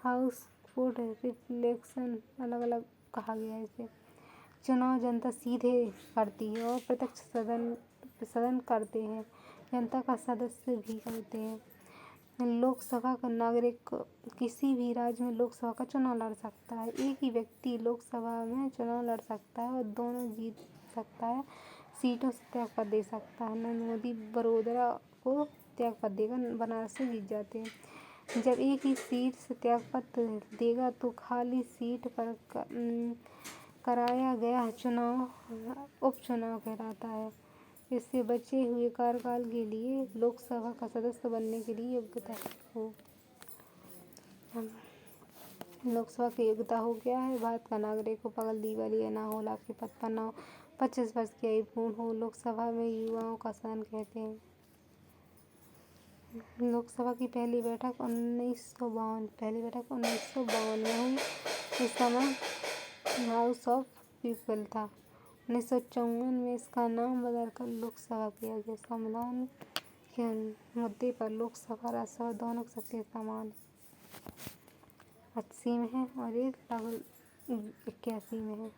[SPEAKER 1] हाउस फूड रिफ्लेक्शन अलग अलग कहा गया है इसे। चुनाव जनता सीधे करती है और प्रत्यक्ष सदन करते हैं, जनता का सदस्य भी करते हैं। लोकसभा का नागरिक किसी भी राज्य में लोकसभा का चुनाव लड़ सकता है। एक ही व्यक्ति लोकसभा में चुनाव लड़ सकता है और दोनों जीत सकता है, सीटों से त्यागपत्र दे सकता है। नरेंद्र मोदी बड़ोदरा को त्यागपत्र देकर बनारस से जीत जाते हैं। जब एक ही सीट से त्यागपत्र देगा तो खाली सीट पर कराया गया चुनाव उपचुनाव कहलाता है। इससे बचे हुए कार्यकाल के लिए लोकसभा का सदस्य बनने के लिए योग्यता हो। लोकसभा की योग्यता हो गया है। भारत का नागरिक हो, पागल दिवालिया ना हो, लाभ के पद पर ना हो, 25 वर्ष की आयु पूर्ण हो। लोकसभा में युवाओं का सदन कहते हैं। लोकसभा की पहली बैठक 1952 में हुई। इस समय हाउस ऑफ पीपल था। 1954 में इसका नाम बदलकर लोकसभा किया गया। संविधान के मुद्दे पर लोकसभा राज्यसभा दोनों की शक्ति समान 80 में है और एक 81 में है।